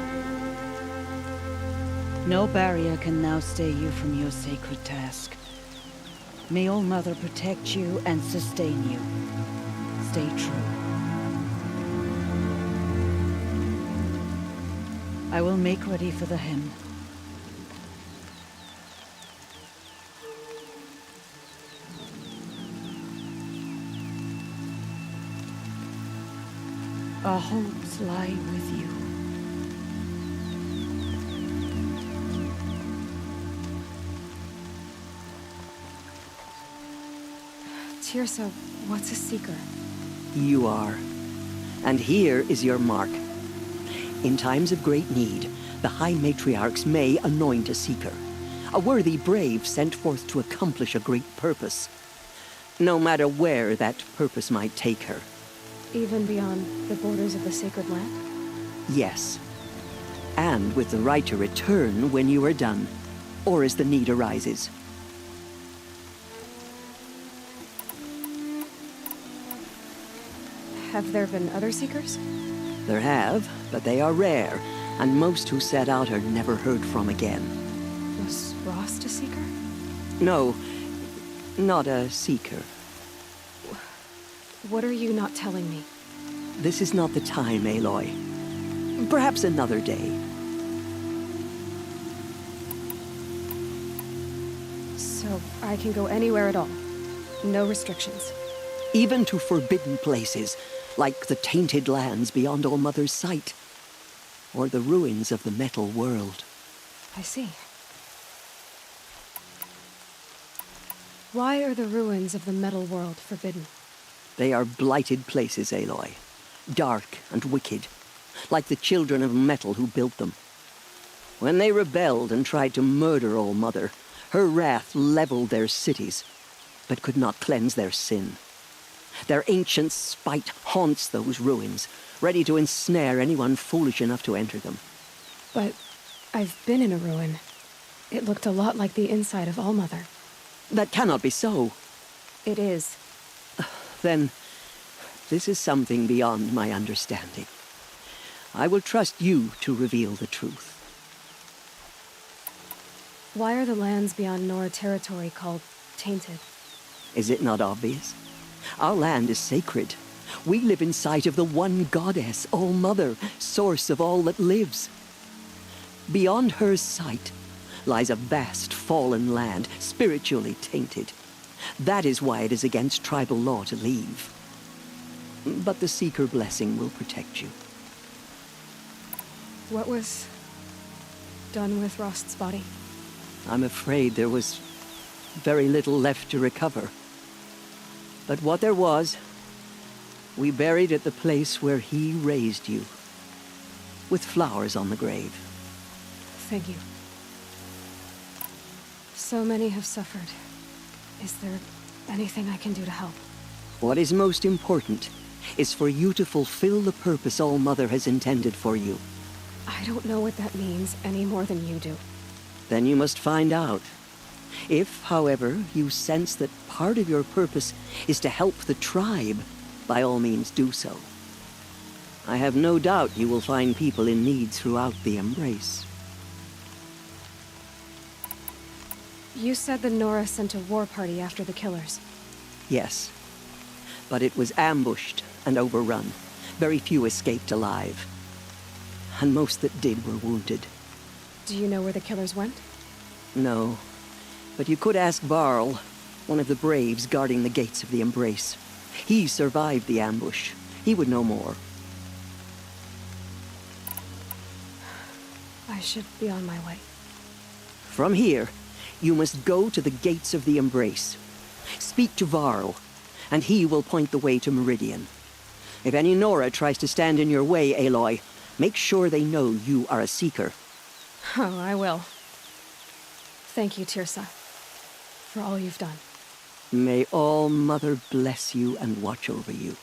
No barrier can now stay you from your sacred task. May All Mother protect you and sustain you. Stay true. I will make ready for the hymn. Our hopes lie with you. Teersa, what's a seeker? You are. And here is your mark. In times of great need, the High Matriarchs may anoint a seeker. A worthy brave sent forth to accomplish a great purpose. No matter where that purpose might take her. Even beyond the borders of the sacred land? Yes. And with the right to return when you are done, or as the need arises. Have there been other seekers? There have, but they are rare, and most who set out are never heard from again. Was Rost a seeker? No, not a seeker. What are you not telling me? This is not the time, Aloy. Perhaps another day. So I can go anywhere at all? No restrictions? Even to forbidden places, like the tainted lands beyond All Mother's sight, or the ruins of the metal world. I see. Why are the ruins of the metal world forbidden? They are blighted places, Aloy. Dark and wicked, like the children of metal who built them. When they rebelled and tried to murder All Mother, her wrath leveled their cities, but could not cleanse their sin. Their ancient spite haunts those ruins, ready to ensnare anyone foolish enough to enter them. But I've been in a ruin. It looked a lot like the inside of All Mother. That cannot be so. It is. Then, this is something beyond my understanding. I will trust you to reveal the truth. Why are the lands beyond Nora territory called tainted? Is it not obvious? Our land is sacred. We live in sight of the one goddess, All Mother, source of all that lives. Beyond her sight lies a vast fallen land, spiritually tainted. That is why it is against tribal law to leave. But the Seeker blessing will protect you. What was done with Rost's body? I'm afraid there was very little left to recover. But what there was, we buried at the place where he raised you, with flowers on the grave. Thank you. So many have suffered. Is there anything I can do to help? What is most important is for you to fulfill the purpose All Mother has intended for you. I don't know what that means any more than you do. Then you must find out. If, however, you sense that part of your purpose is to help the tribe, by all means do so. I have no doubt you will find people in need throughout the Embrace. You said the Nora sent a war party after the killers. Yes, but it was ambushed and overrun. Very few escaped alive. And most that did were wounded. Do you know where the killers went? No, but you could ask Varl, one of the Braves guarding the gates of the Embrace. He survived the ambush. He would know more. I should be on my way. From here, you must go to the gates of the Embrace. Speak to Varl, and he will point the way to Meridian. If any Nora tries to stand in your way, Aloy, make sure they know you are a Seeker. Oh, I will. Thank you, Teersa, for all you've done. May All Mother bless you and watch over you.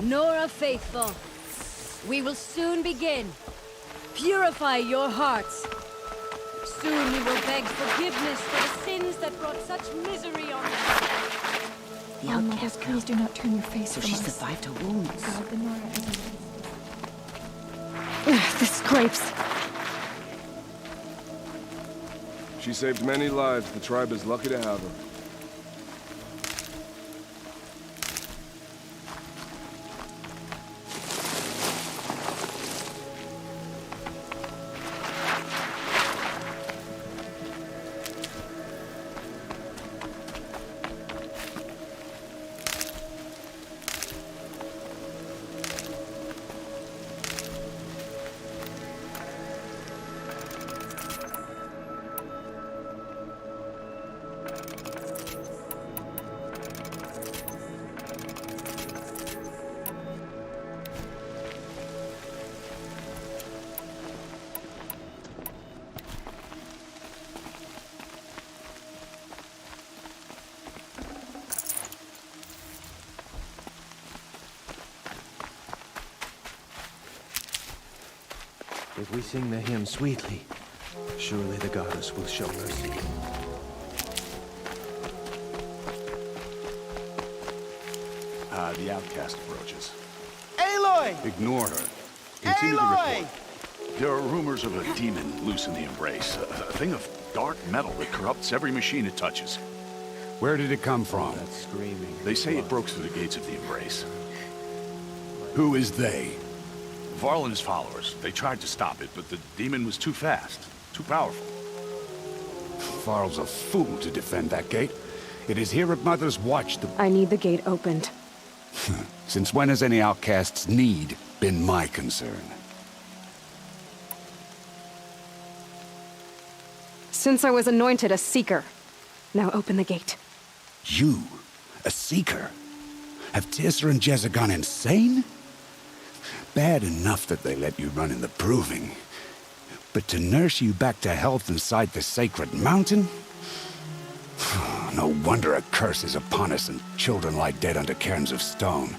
Nora Faithful, we will soon begin. Purify your hearts. Soon we will beg forgiveness for the sins that brought such misery on us. The outcast, please do not turn your face So from she us. survived her wounds. God, the Nora is The scrapes. She saved many lives. The tribe is lucky to have her. If we sing the hymn sweetly, surely the goddess will show mercy. The outcast approaches. Aloy! Ignore her. Continue the Aloy! report. There are rumors of a demon loose in the Embrace. A thing of dark metal that corrupts every machine it touches. Where did it come from? That screaming. They say it broke through the gates of the Embrace. Who is they? Varl and his followers. They tried to stop it, but the demon was too fast. Too powerful. Varl's a fool to defend that gate. It is here at Mother's Watch the... I need the gate opened. Since when has any outcast's need been my concern? Since I was anointed a Seeker. Now open the gate. You? A Seeker? Have Teersa and Jezza gone insane? Bad enough that they let you run in the Proving. But to nurse you back to health inside the Sacred Mountain? No wonder a curse is upon us and children lie dead under cairns of stone.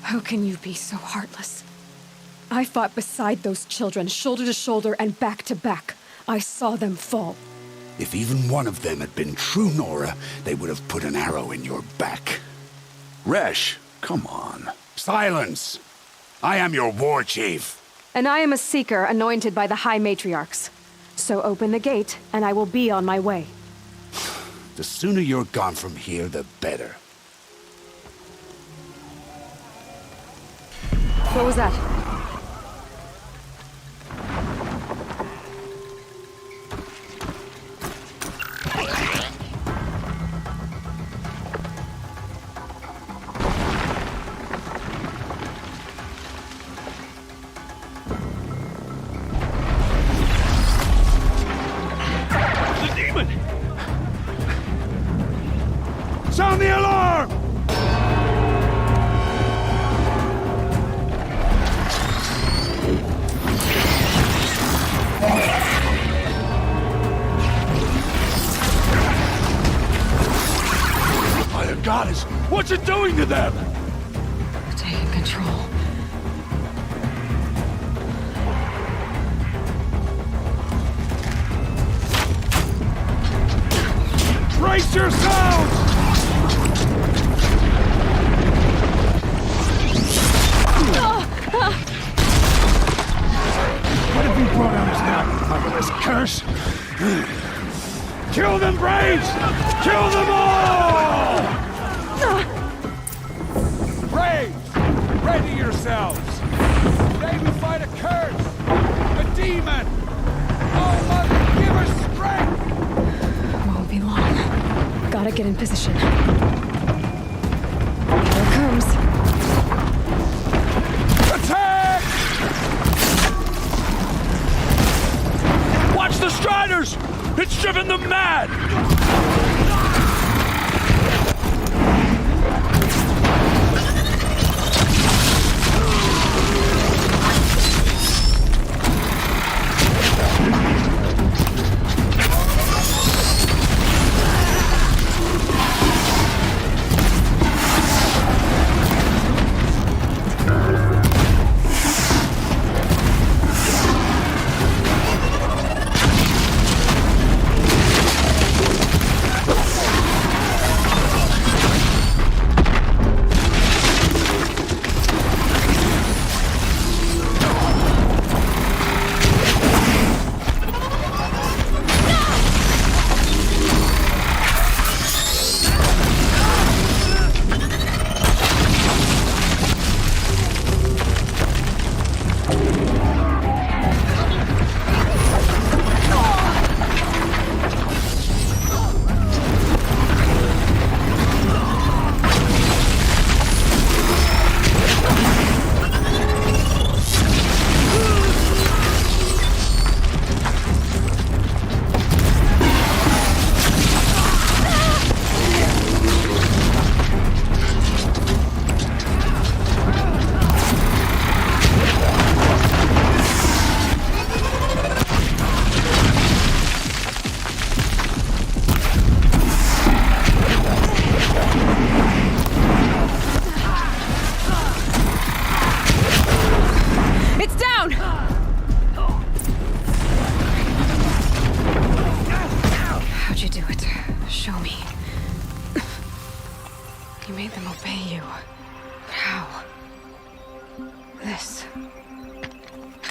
How can you be so heartless? I fought beside those children, shoulder to shoulder and back to back. I saw them fall. If even one of them had been true Nora, they would have put an arrow in your back. Resh, come on. Silence! I am your war chief. And I am a Seeker anointed by the High Matriarchs. So open the gate, and I will be on my way. The sooner you're gone from here, the better. What was that? Sound the alarm! By the goddess, what's it doing to them? Taking control. Brace yourselves! What have you brought on us now? Under this curse? Kill them, Braves! Kill them all! Braves, ready yourselves! Today we fight a curse! A demon! Oh, Mother, give us strength! Won't be long. Gotta get in position. Here it comes. Attack! Watch the Striders! It's driven them mad!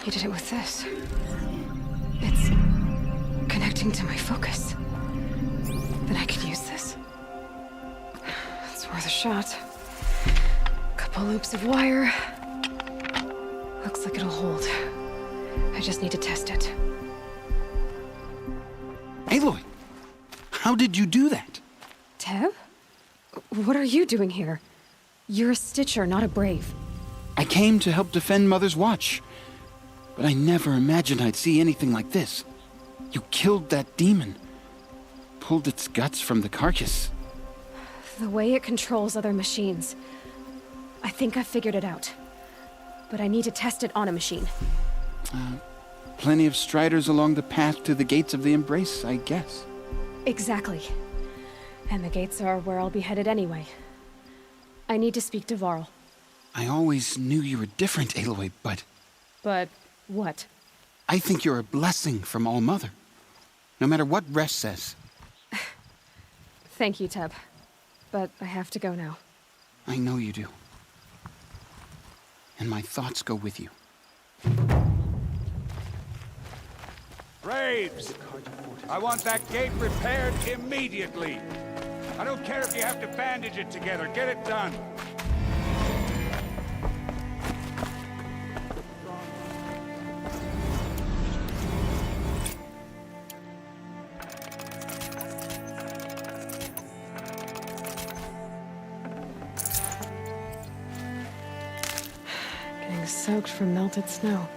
He did it with this. It's connecting to my focus. Then I could use this. It's worth a shot. Couple loops of wire. Looks like it'll hold. I just need to test it. Aloy, how did you do that? Teb? What are you doing here? You're a Stitcher, not a Brave. I came to help defend Mother's Watch, but I never imagined I'd see anything like this. You killed that demon, pulled its guts from the carcass. The way it controls other machines. I think I figured it out. But I need to test it on a machine. Plenty of striders along the path to the gates of the Embrace, I guess. Exactly. And the gates are where I'll be headed anyway. I need to speak to Varl. I always knew you were different, Aloy, but... But what? I think you're a blessing from All Mother. No matter what Resh says. Thank you, Teb. But I have to go now. I know you do. And my thoughts go with you. Braves! I want that gate repaired immediately. I don't care if you have to bandage it together. Get it done. Getting soaked from melted snow.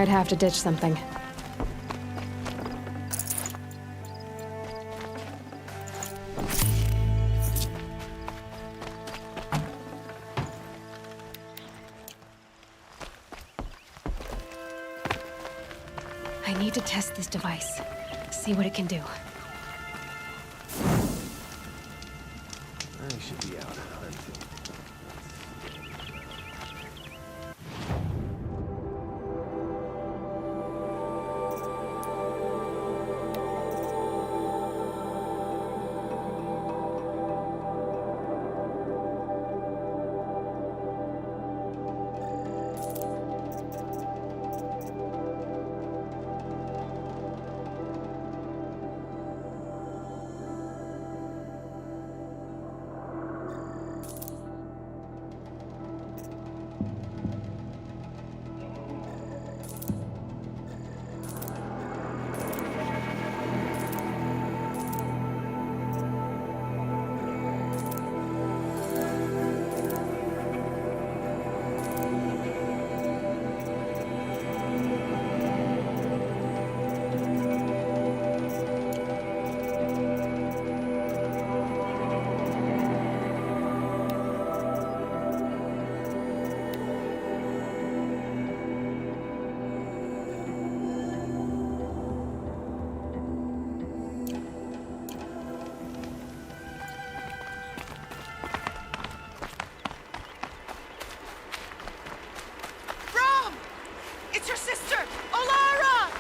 might have to ditch something. I need to test this device. See what it can do. I should be out hunting. It's your sister, Olara!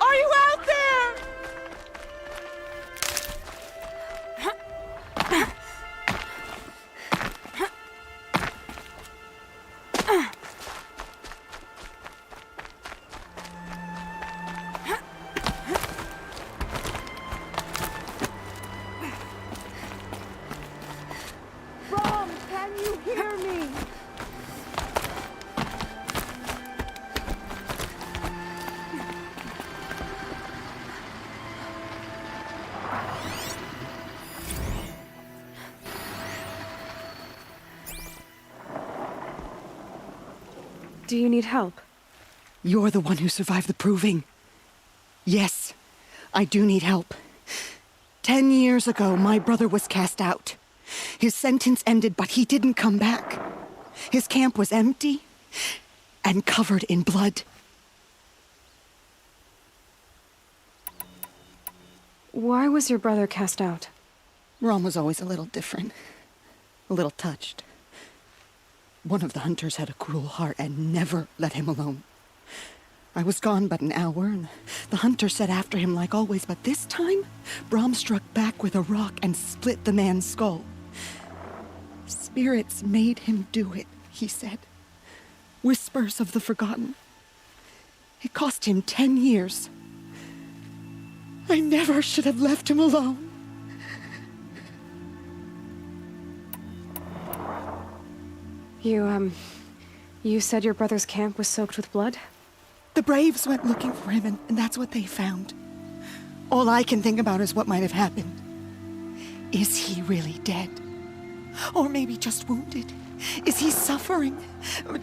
Are you out there? Brom, can you hear me? Do you need help? You're the one who survived the proving. Yes, I do need help. 10 years ago, my brother was cast out. His sentence ended, but he didn't come back. His camp was empty and covered in blood. Why was your brother cast out? Rom was always a little different. A little touched. One of the hunters had a cruel heart and never let him alone. I was gone but an hour, and the hunter set after him like always, but this time, Brom struck back with a rock and split the man's skull. Spirits made him do it, he said. Whispers of the forgotten. It cost him 10 years. I never should have left him alone. You said your brother's camp was soaked with blood? The Braves went looking for him, and that's what they found. All I can think about is what might have happened. Is he really dead? Or maybe just wounded? Is he suffering?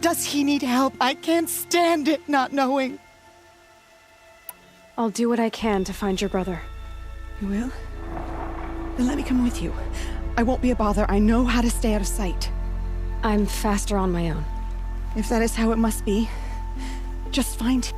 Does he need help? I can't stand it not knowing. I'll do what I can to find your brother. You will? Then let me come with you. I won't be a bother. I know how to stay out of sight. I'm faster on my own. If that is how it must be, just find him.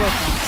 Careful.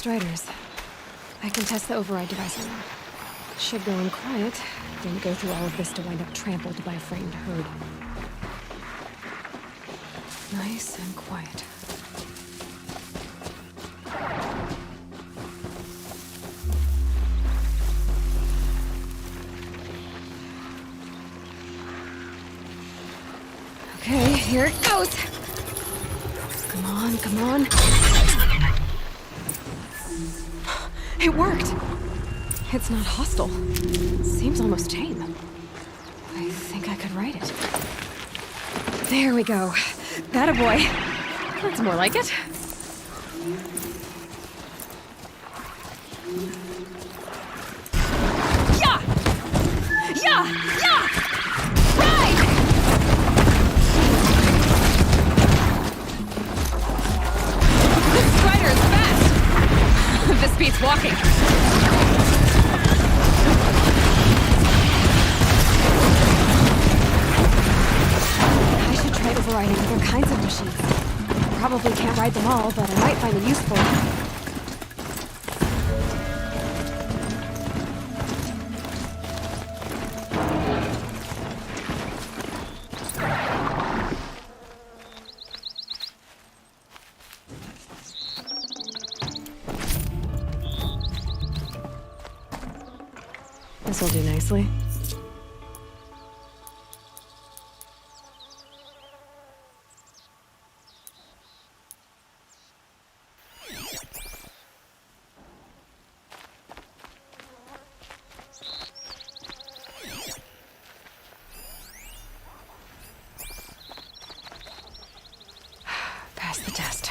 Striders. I can test the override device on them. Should go in quiet. Didn't go through all of this to wind up trampled by a frightened herd. Nice and quiet. Okay, here it goes! Come on, come on. It worked! It's not hostile. Seems almost tame. I think I could ride it. There we go. That a boy. That's more like it. Yeah! Yeah! Yeah! Ride! This Strider is fast! This beats walking. I should try overriding other kinds of machines. Probably can't ride them all, but I might find a use for them. This'll do nicely. Pass the test.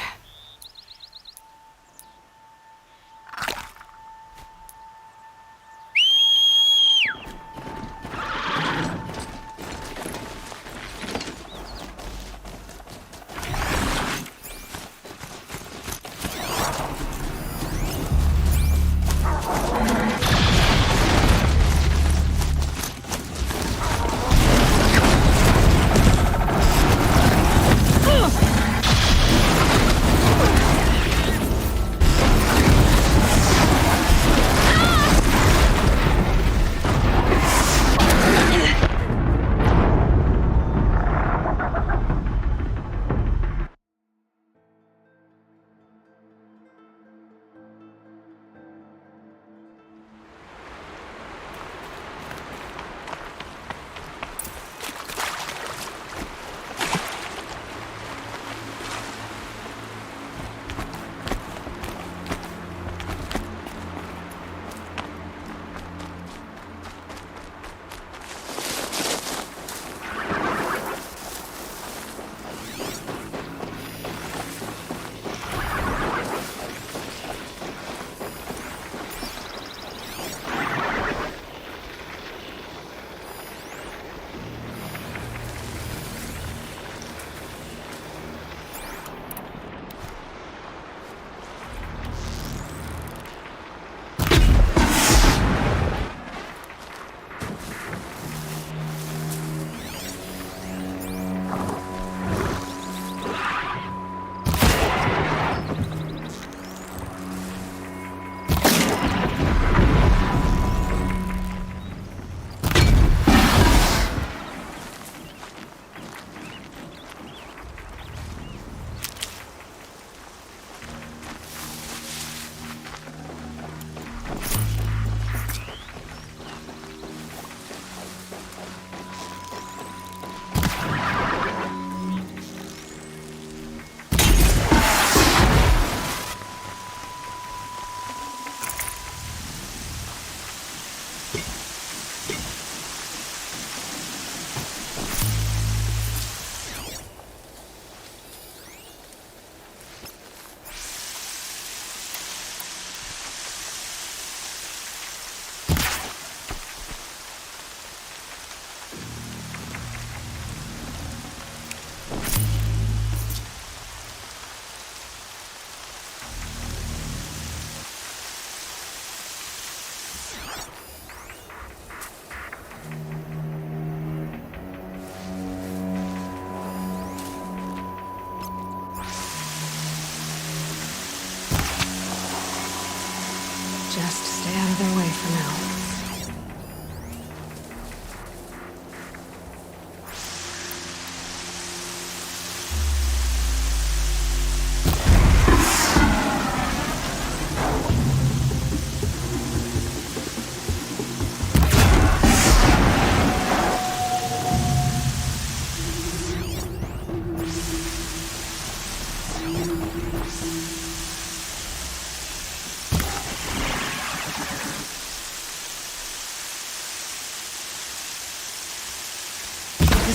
Just stay out of their way for now.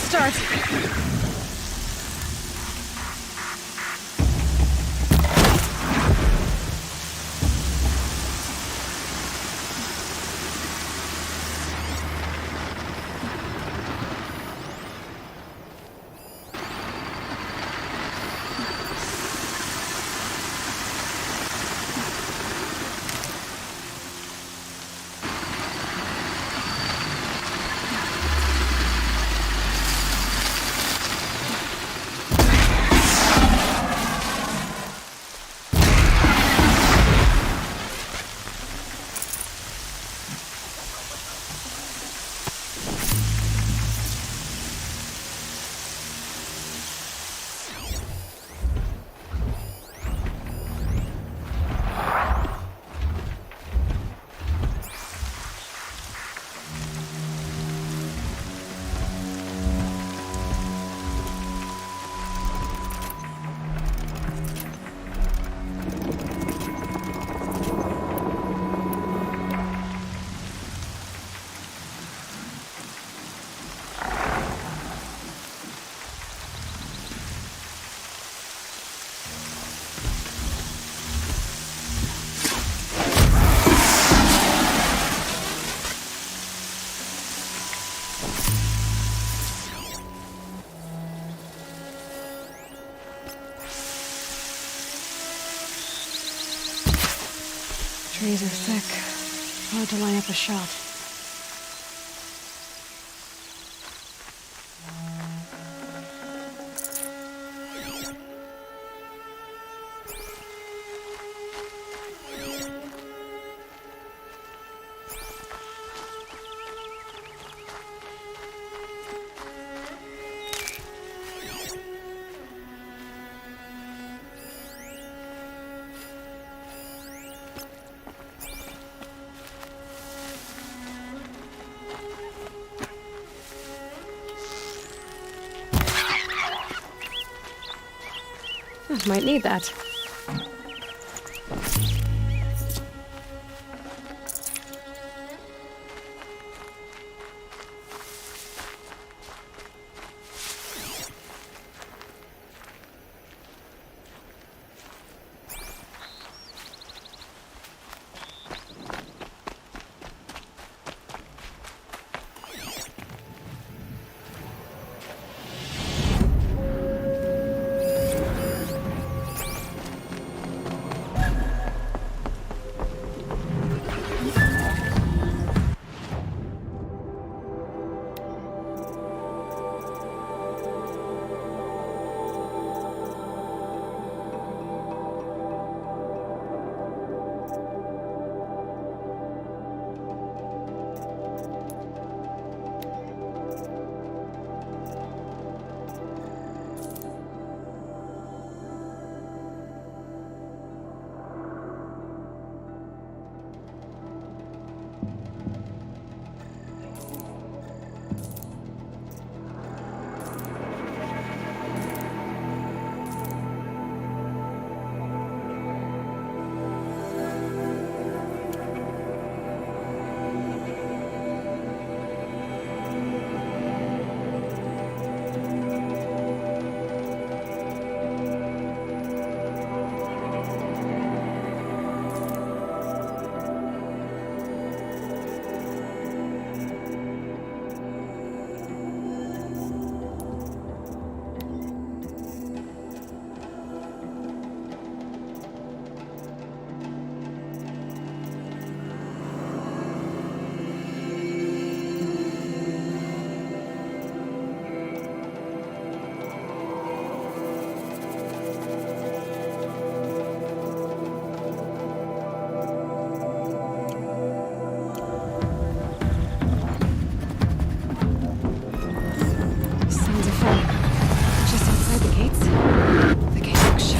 Start. trees are thick. Hard to line up a shot. Might need that.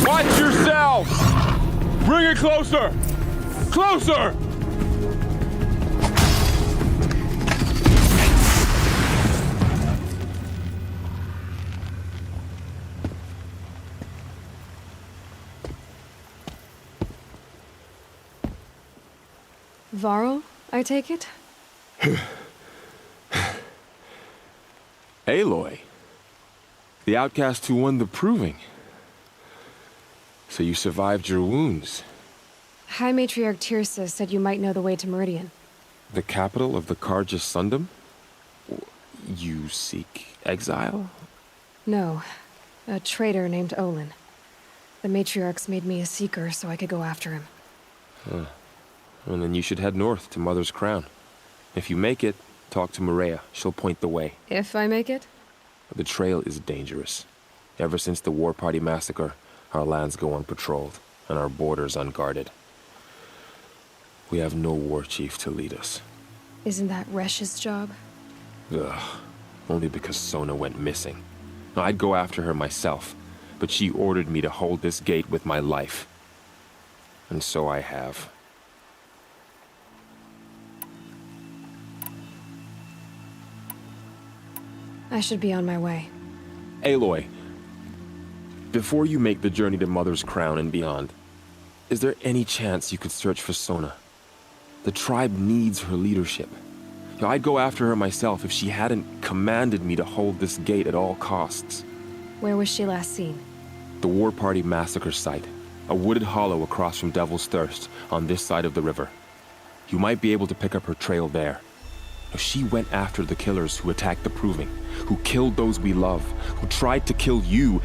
Watch yourselves! Bring it closer! Closer! Varl, I take it? Aloy. The outcast who won the proving. So you survived your wounds. High Matriarch Tirsa said you might know the way to Meridian. The capital of the Carja Sundom? You seek exile? No. A traitor named Olin. The Matriarchs made me a seeker so I could go after him. Huh. Well, then you should head north to Mother's Crown. If you make it, talk to Maria. She'll point the way. If I make it? The trail is dangerous. Ever since the War Party massacre, our lands go unpatrolled, and our borders unguarded. We have no war chief to lead us. Isn't that Resh's job? Ugh. Only because Sona went missing. I'd go after her myself, but she ordered me to hold this gate with my life. And so I have. I should be on my way. Aloy, before you make the journey to Mother's Crown and beyond, is there any chance you could search for Sona? The tribe needs her leadership. I'd go after her myself if she hadn't commanded me to hold this gate at all costs. Where was she last seen? The War Party massacre site. A wooded hollow across from Devil's Thirst, on this side of the river. You might be able to pick up her trail there. She went after the killers who attacked the Proving, who killed those we love, who tried to kill you.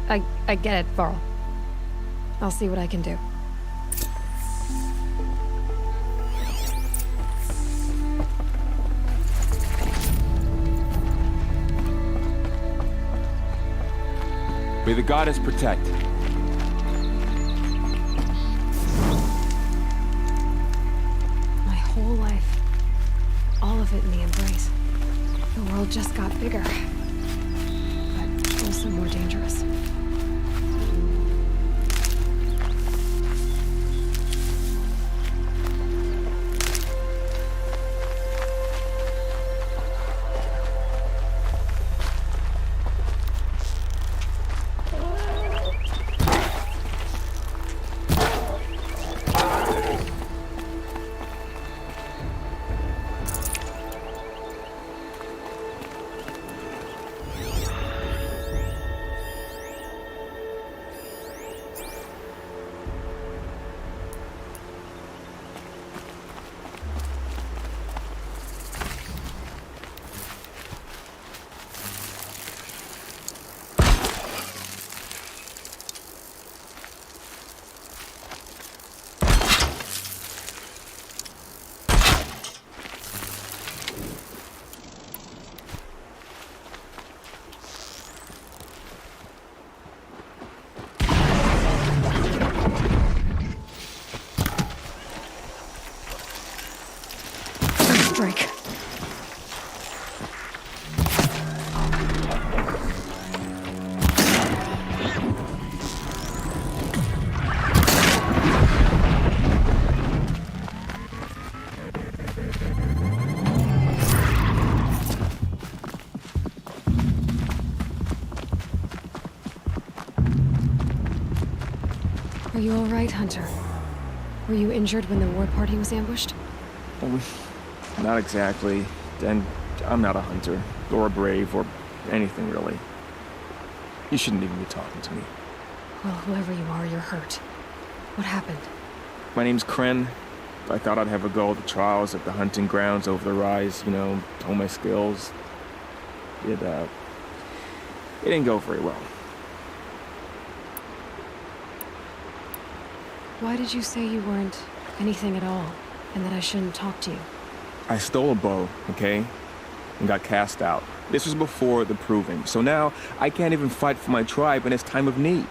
I get it, Varl. I'll see what I can do. May the goddess protect. My whole life. All of it in the embrace. The world just got bigger. But also more dangerous. Drake. Are you all right, Hunter? Were you injured when the war party was ambushed? Not exactly. And I'm not a hunter, or a brave, or anything really. You shouldn't even be talking to me. Well, whoever you are, you're hurt. What happened? My name's Kren. I thought I'd have a go at the trials at the hunting grounds over the rise, you know, hone my skills. It didn't go very well. Why did you say you weren't anything at all, and that I shouldn't talk to you? I stole a bow, okay? And got cast out. This was before the proving, so now I can't even fight for my tribe in its time of need.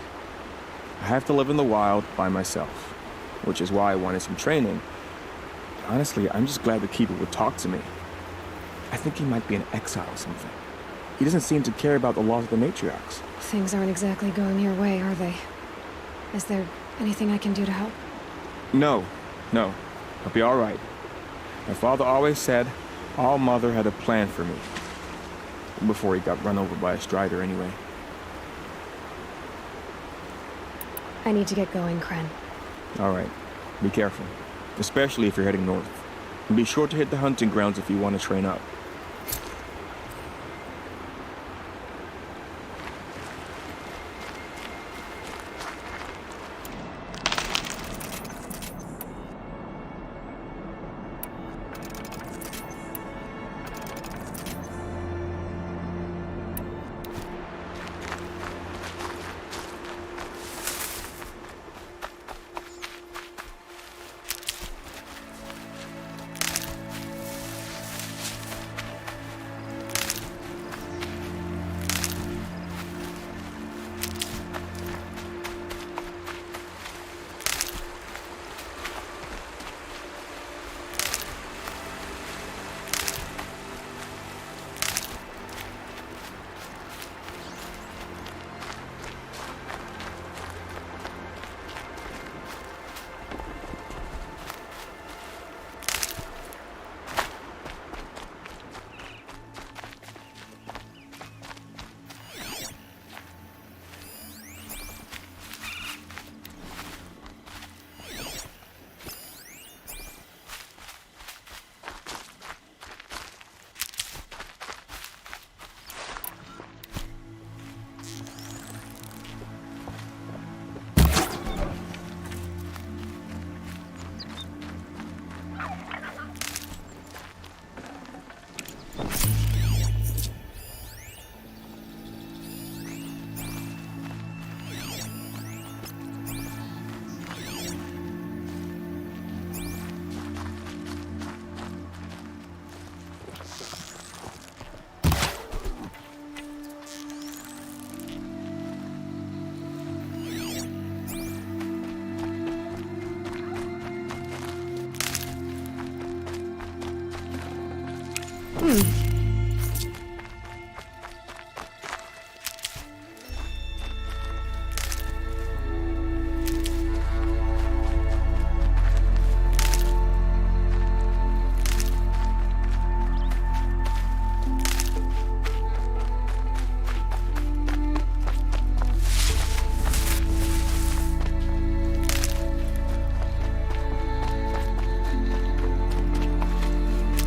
I have to live in the wild by myself, which is why I wanted some training. Honestly, I'm just glad the Keeper would talk to me. I think he might be in exile or something. He doesn't seem to care about the laws of the matriarchs. Things aren't exactly going your way, are they? Is there anything I can do to help? No. I'll be all right. My father always said All Mother had a plan for me. Before he got run over by a strider, anyway. I need to get going, Kren. All right. Be careful. Especially if you're heading north. And be sure to hit the hunting grounds if you want to train up.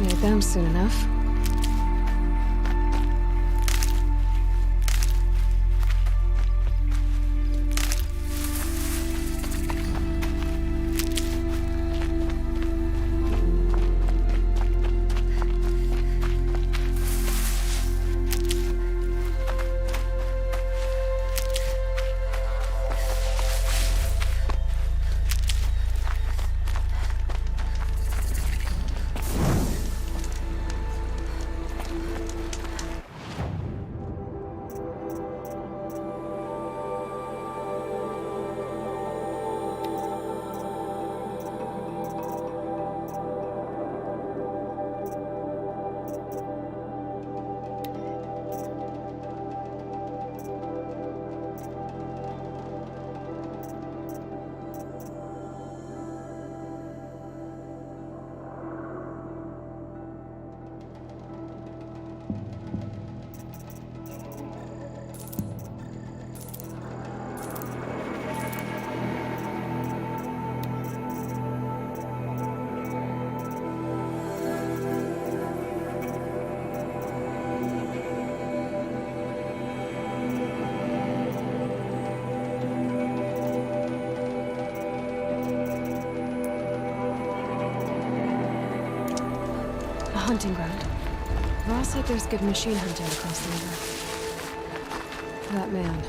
Made them soon enough. Hunting ground. Ross said there's good machine hunting across the river. That man.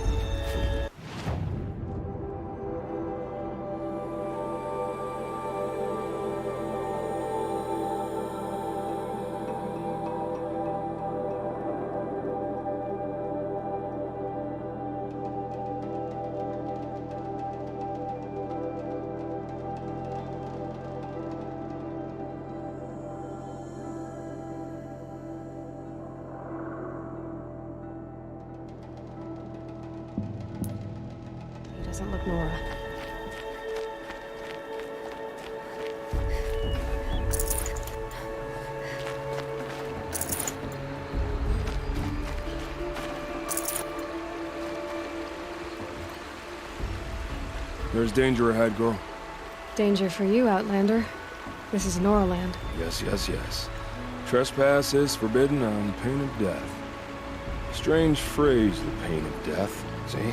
Doesn't look Nora. There's danger ahead, girl. Danger for you, Outlander. This is Nora land. Yes, yes, yes. Trespass is forbidden on pain of death. Strange phrase, the pain of death. See?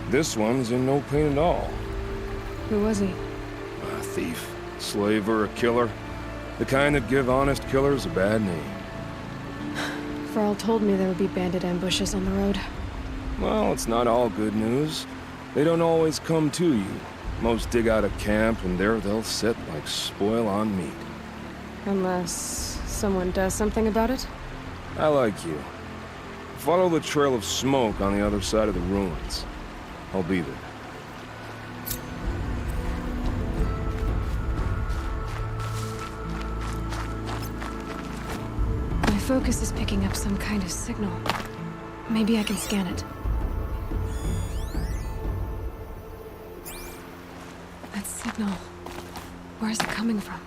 This one's in no pain at all. Who was he? A thief, slaver, a killer. The kind that give honest killers a bad name. Varl told me there would be bandit ambushes on the road. Well, it's not all good news. They don't always come to you. Most dig out a camp, and there they'll sit like spoil on meat. Unless someone does something about it? I like you. Follow the trail of smoke on the other side of the ruins. I'll be there. My focus is picking up some kind of signal. Maybe I can scan it. That signal. Where's it coming from?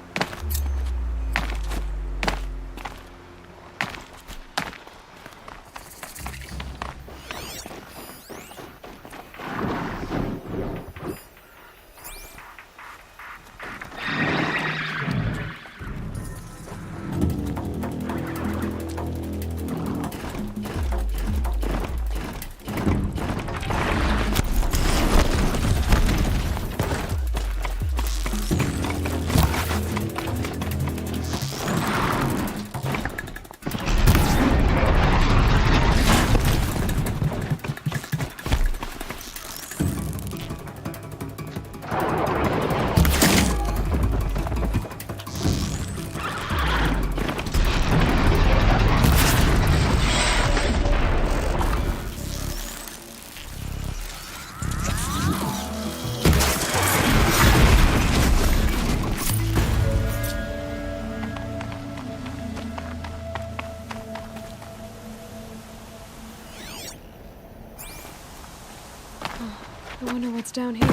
I wonder what's down here.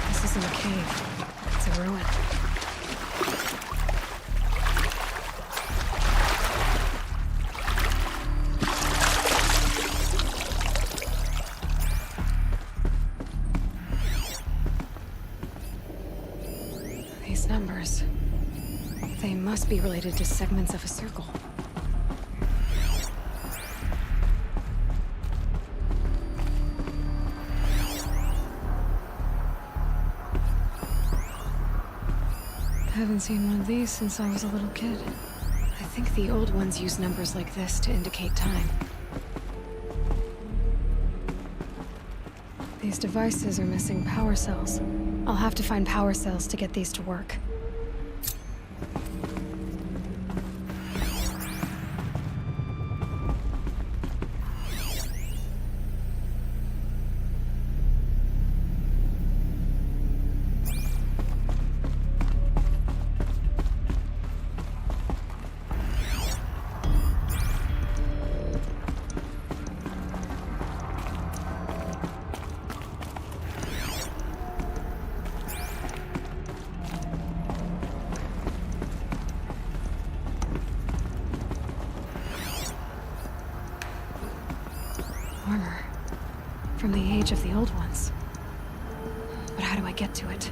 This isn't a cave. It's a ruin. These numbers. They must be related to segments of a circle. I haven't seen one of these since I was a little kid. I think the old ones use numbers like this to indicate time. These devices are missing power cells. I'll have to find power cells to get these to work. Armor. From the age of the old ones. But how do I get to it?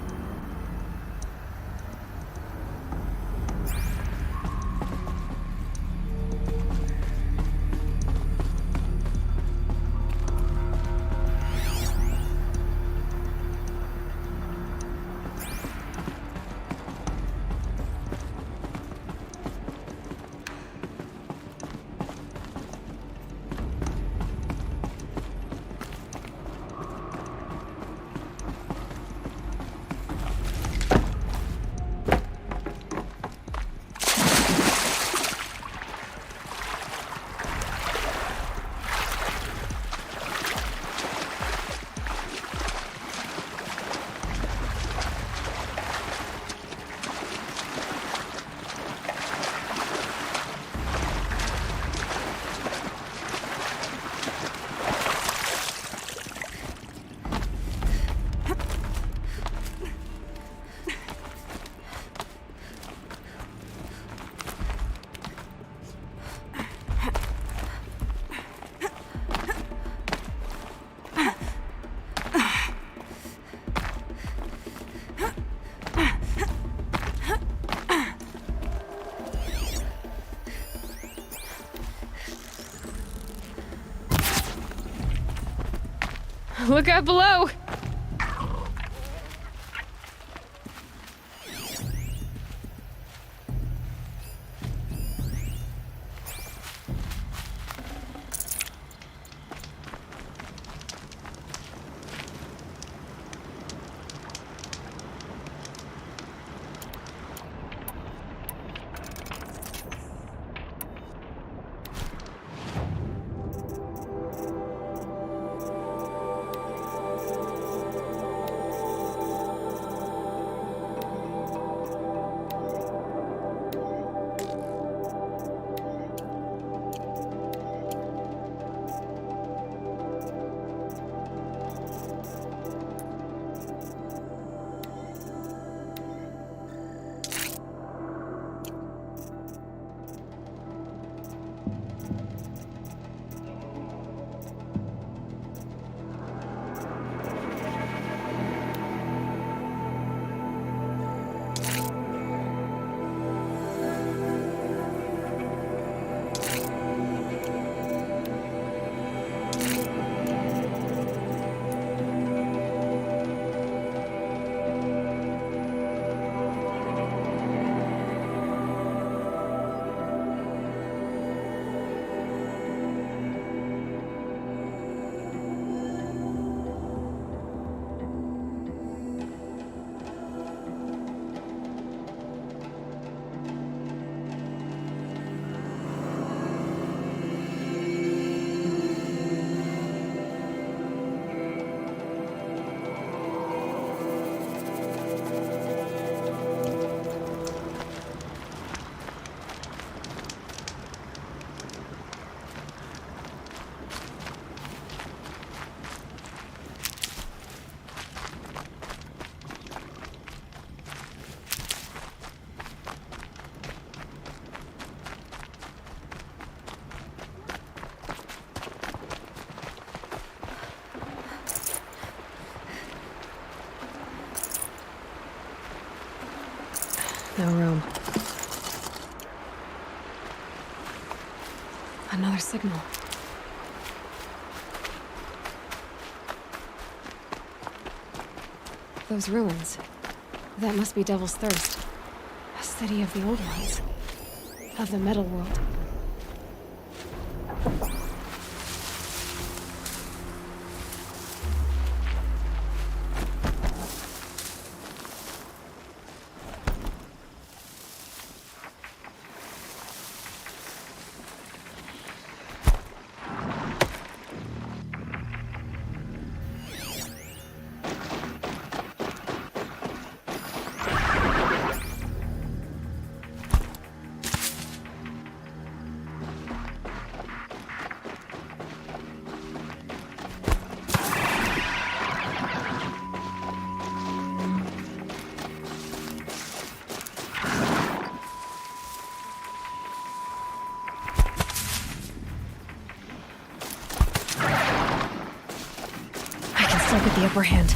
Look out below! no room. Another signal. Those ruins. That must be Devil's Thirst. A city of the old ones. Of the metal world. Get the upper hand.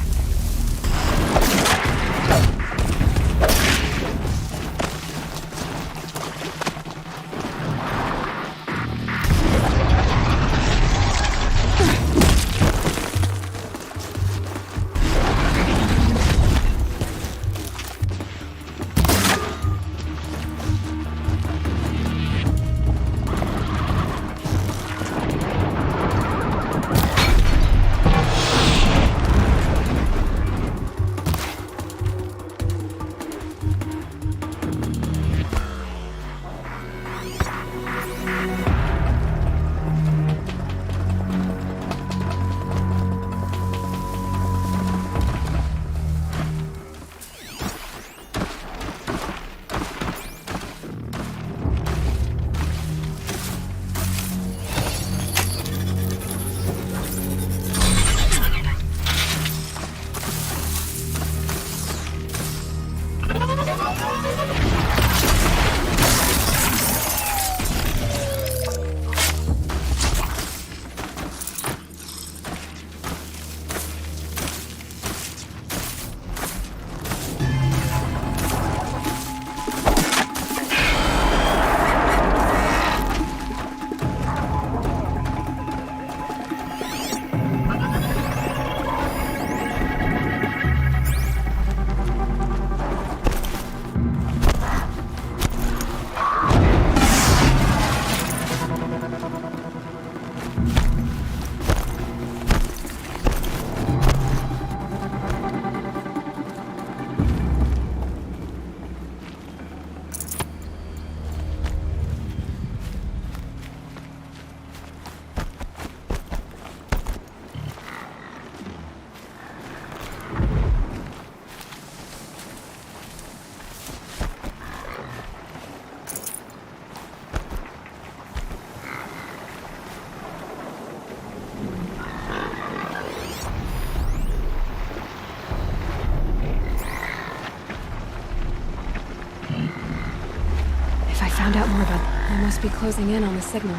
Found out more about them. They must be closing in on the signal.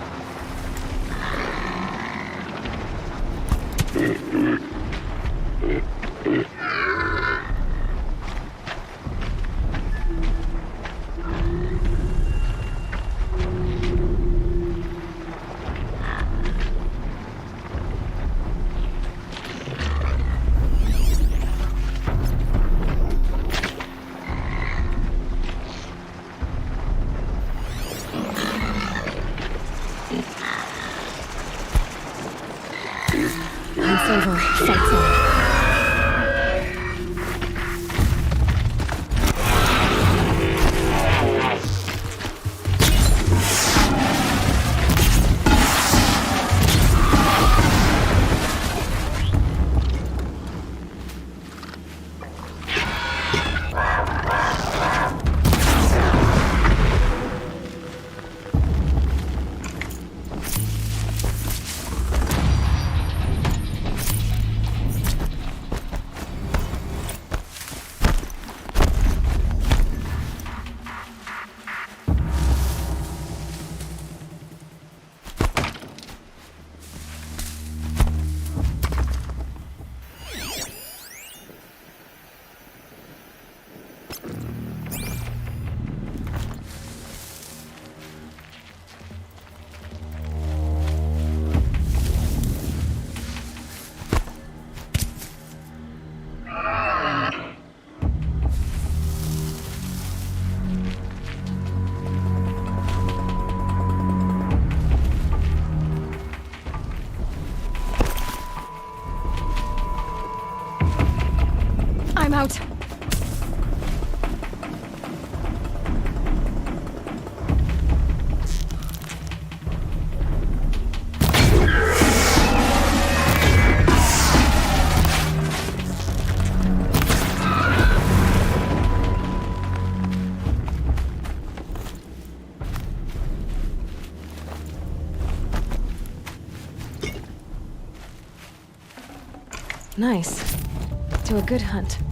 Over. Fight's on. out. Nice. To a good hunt.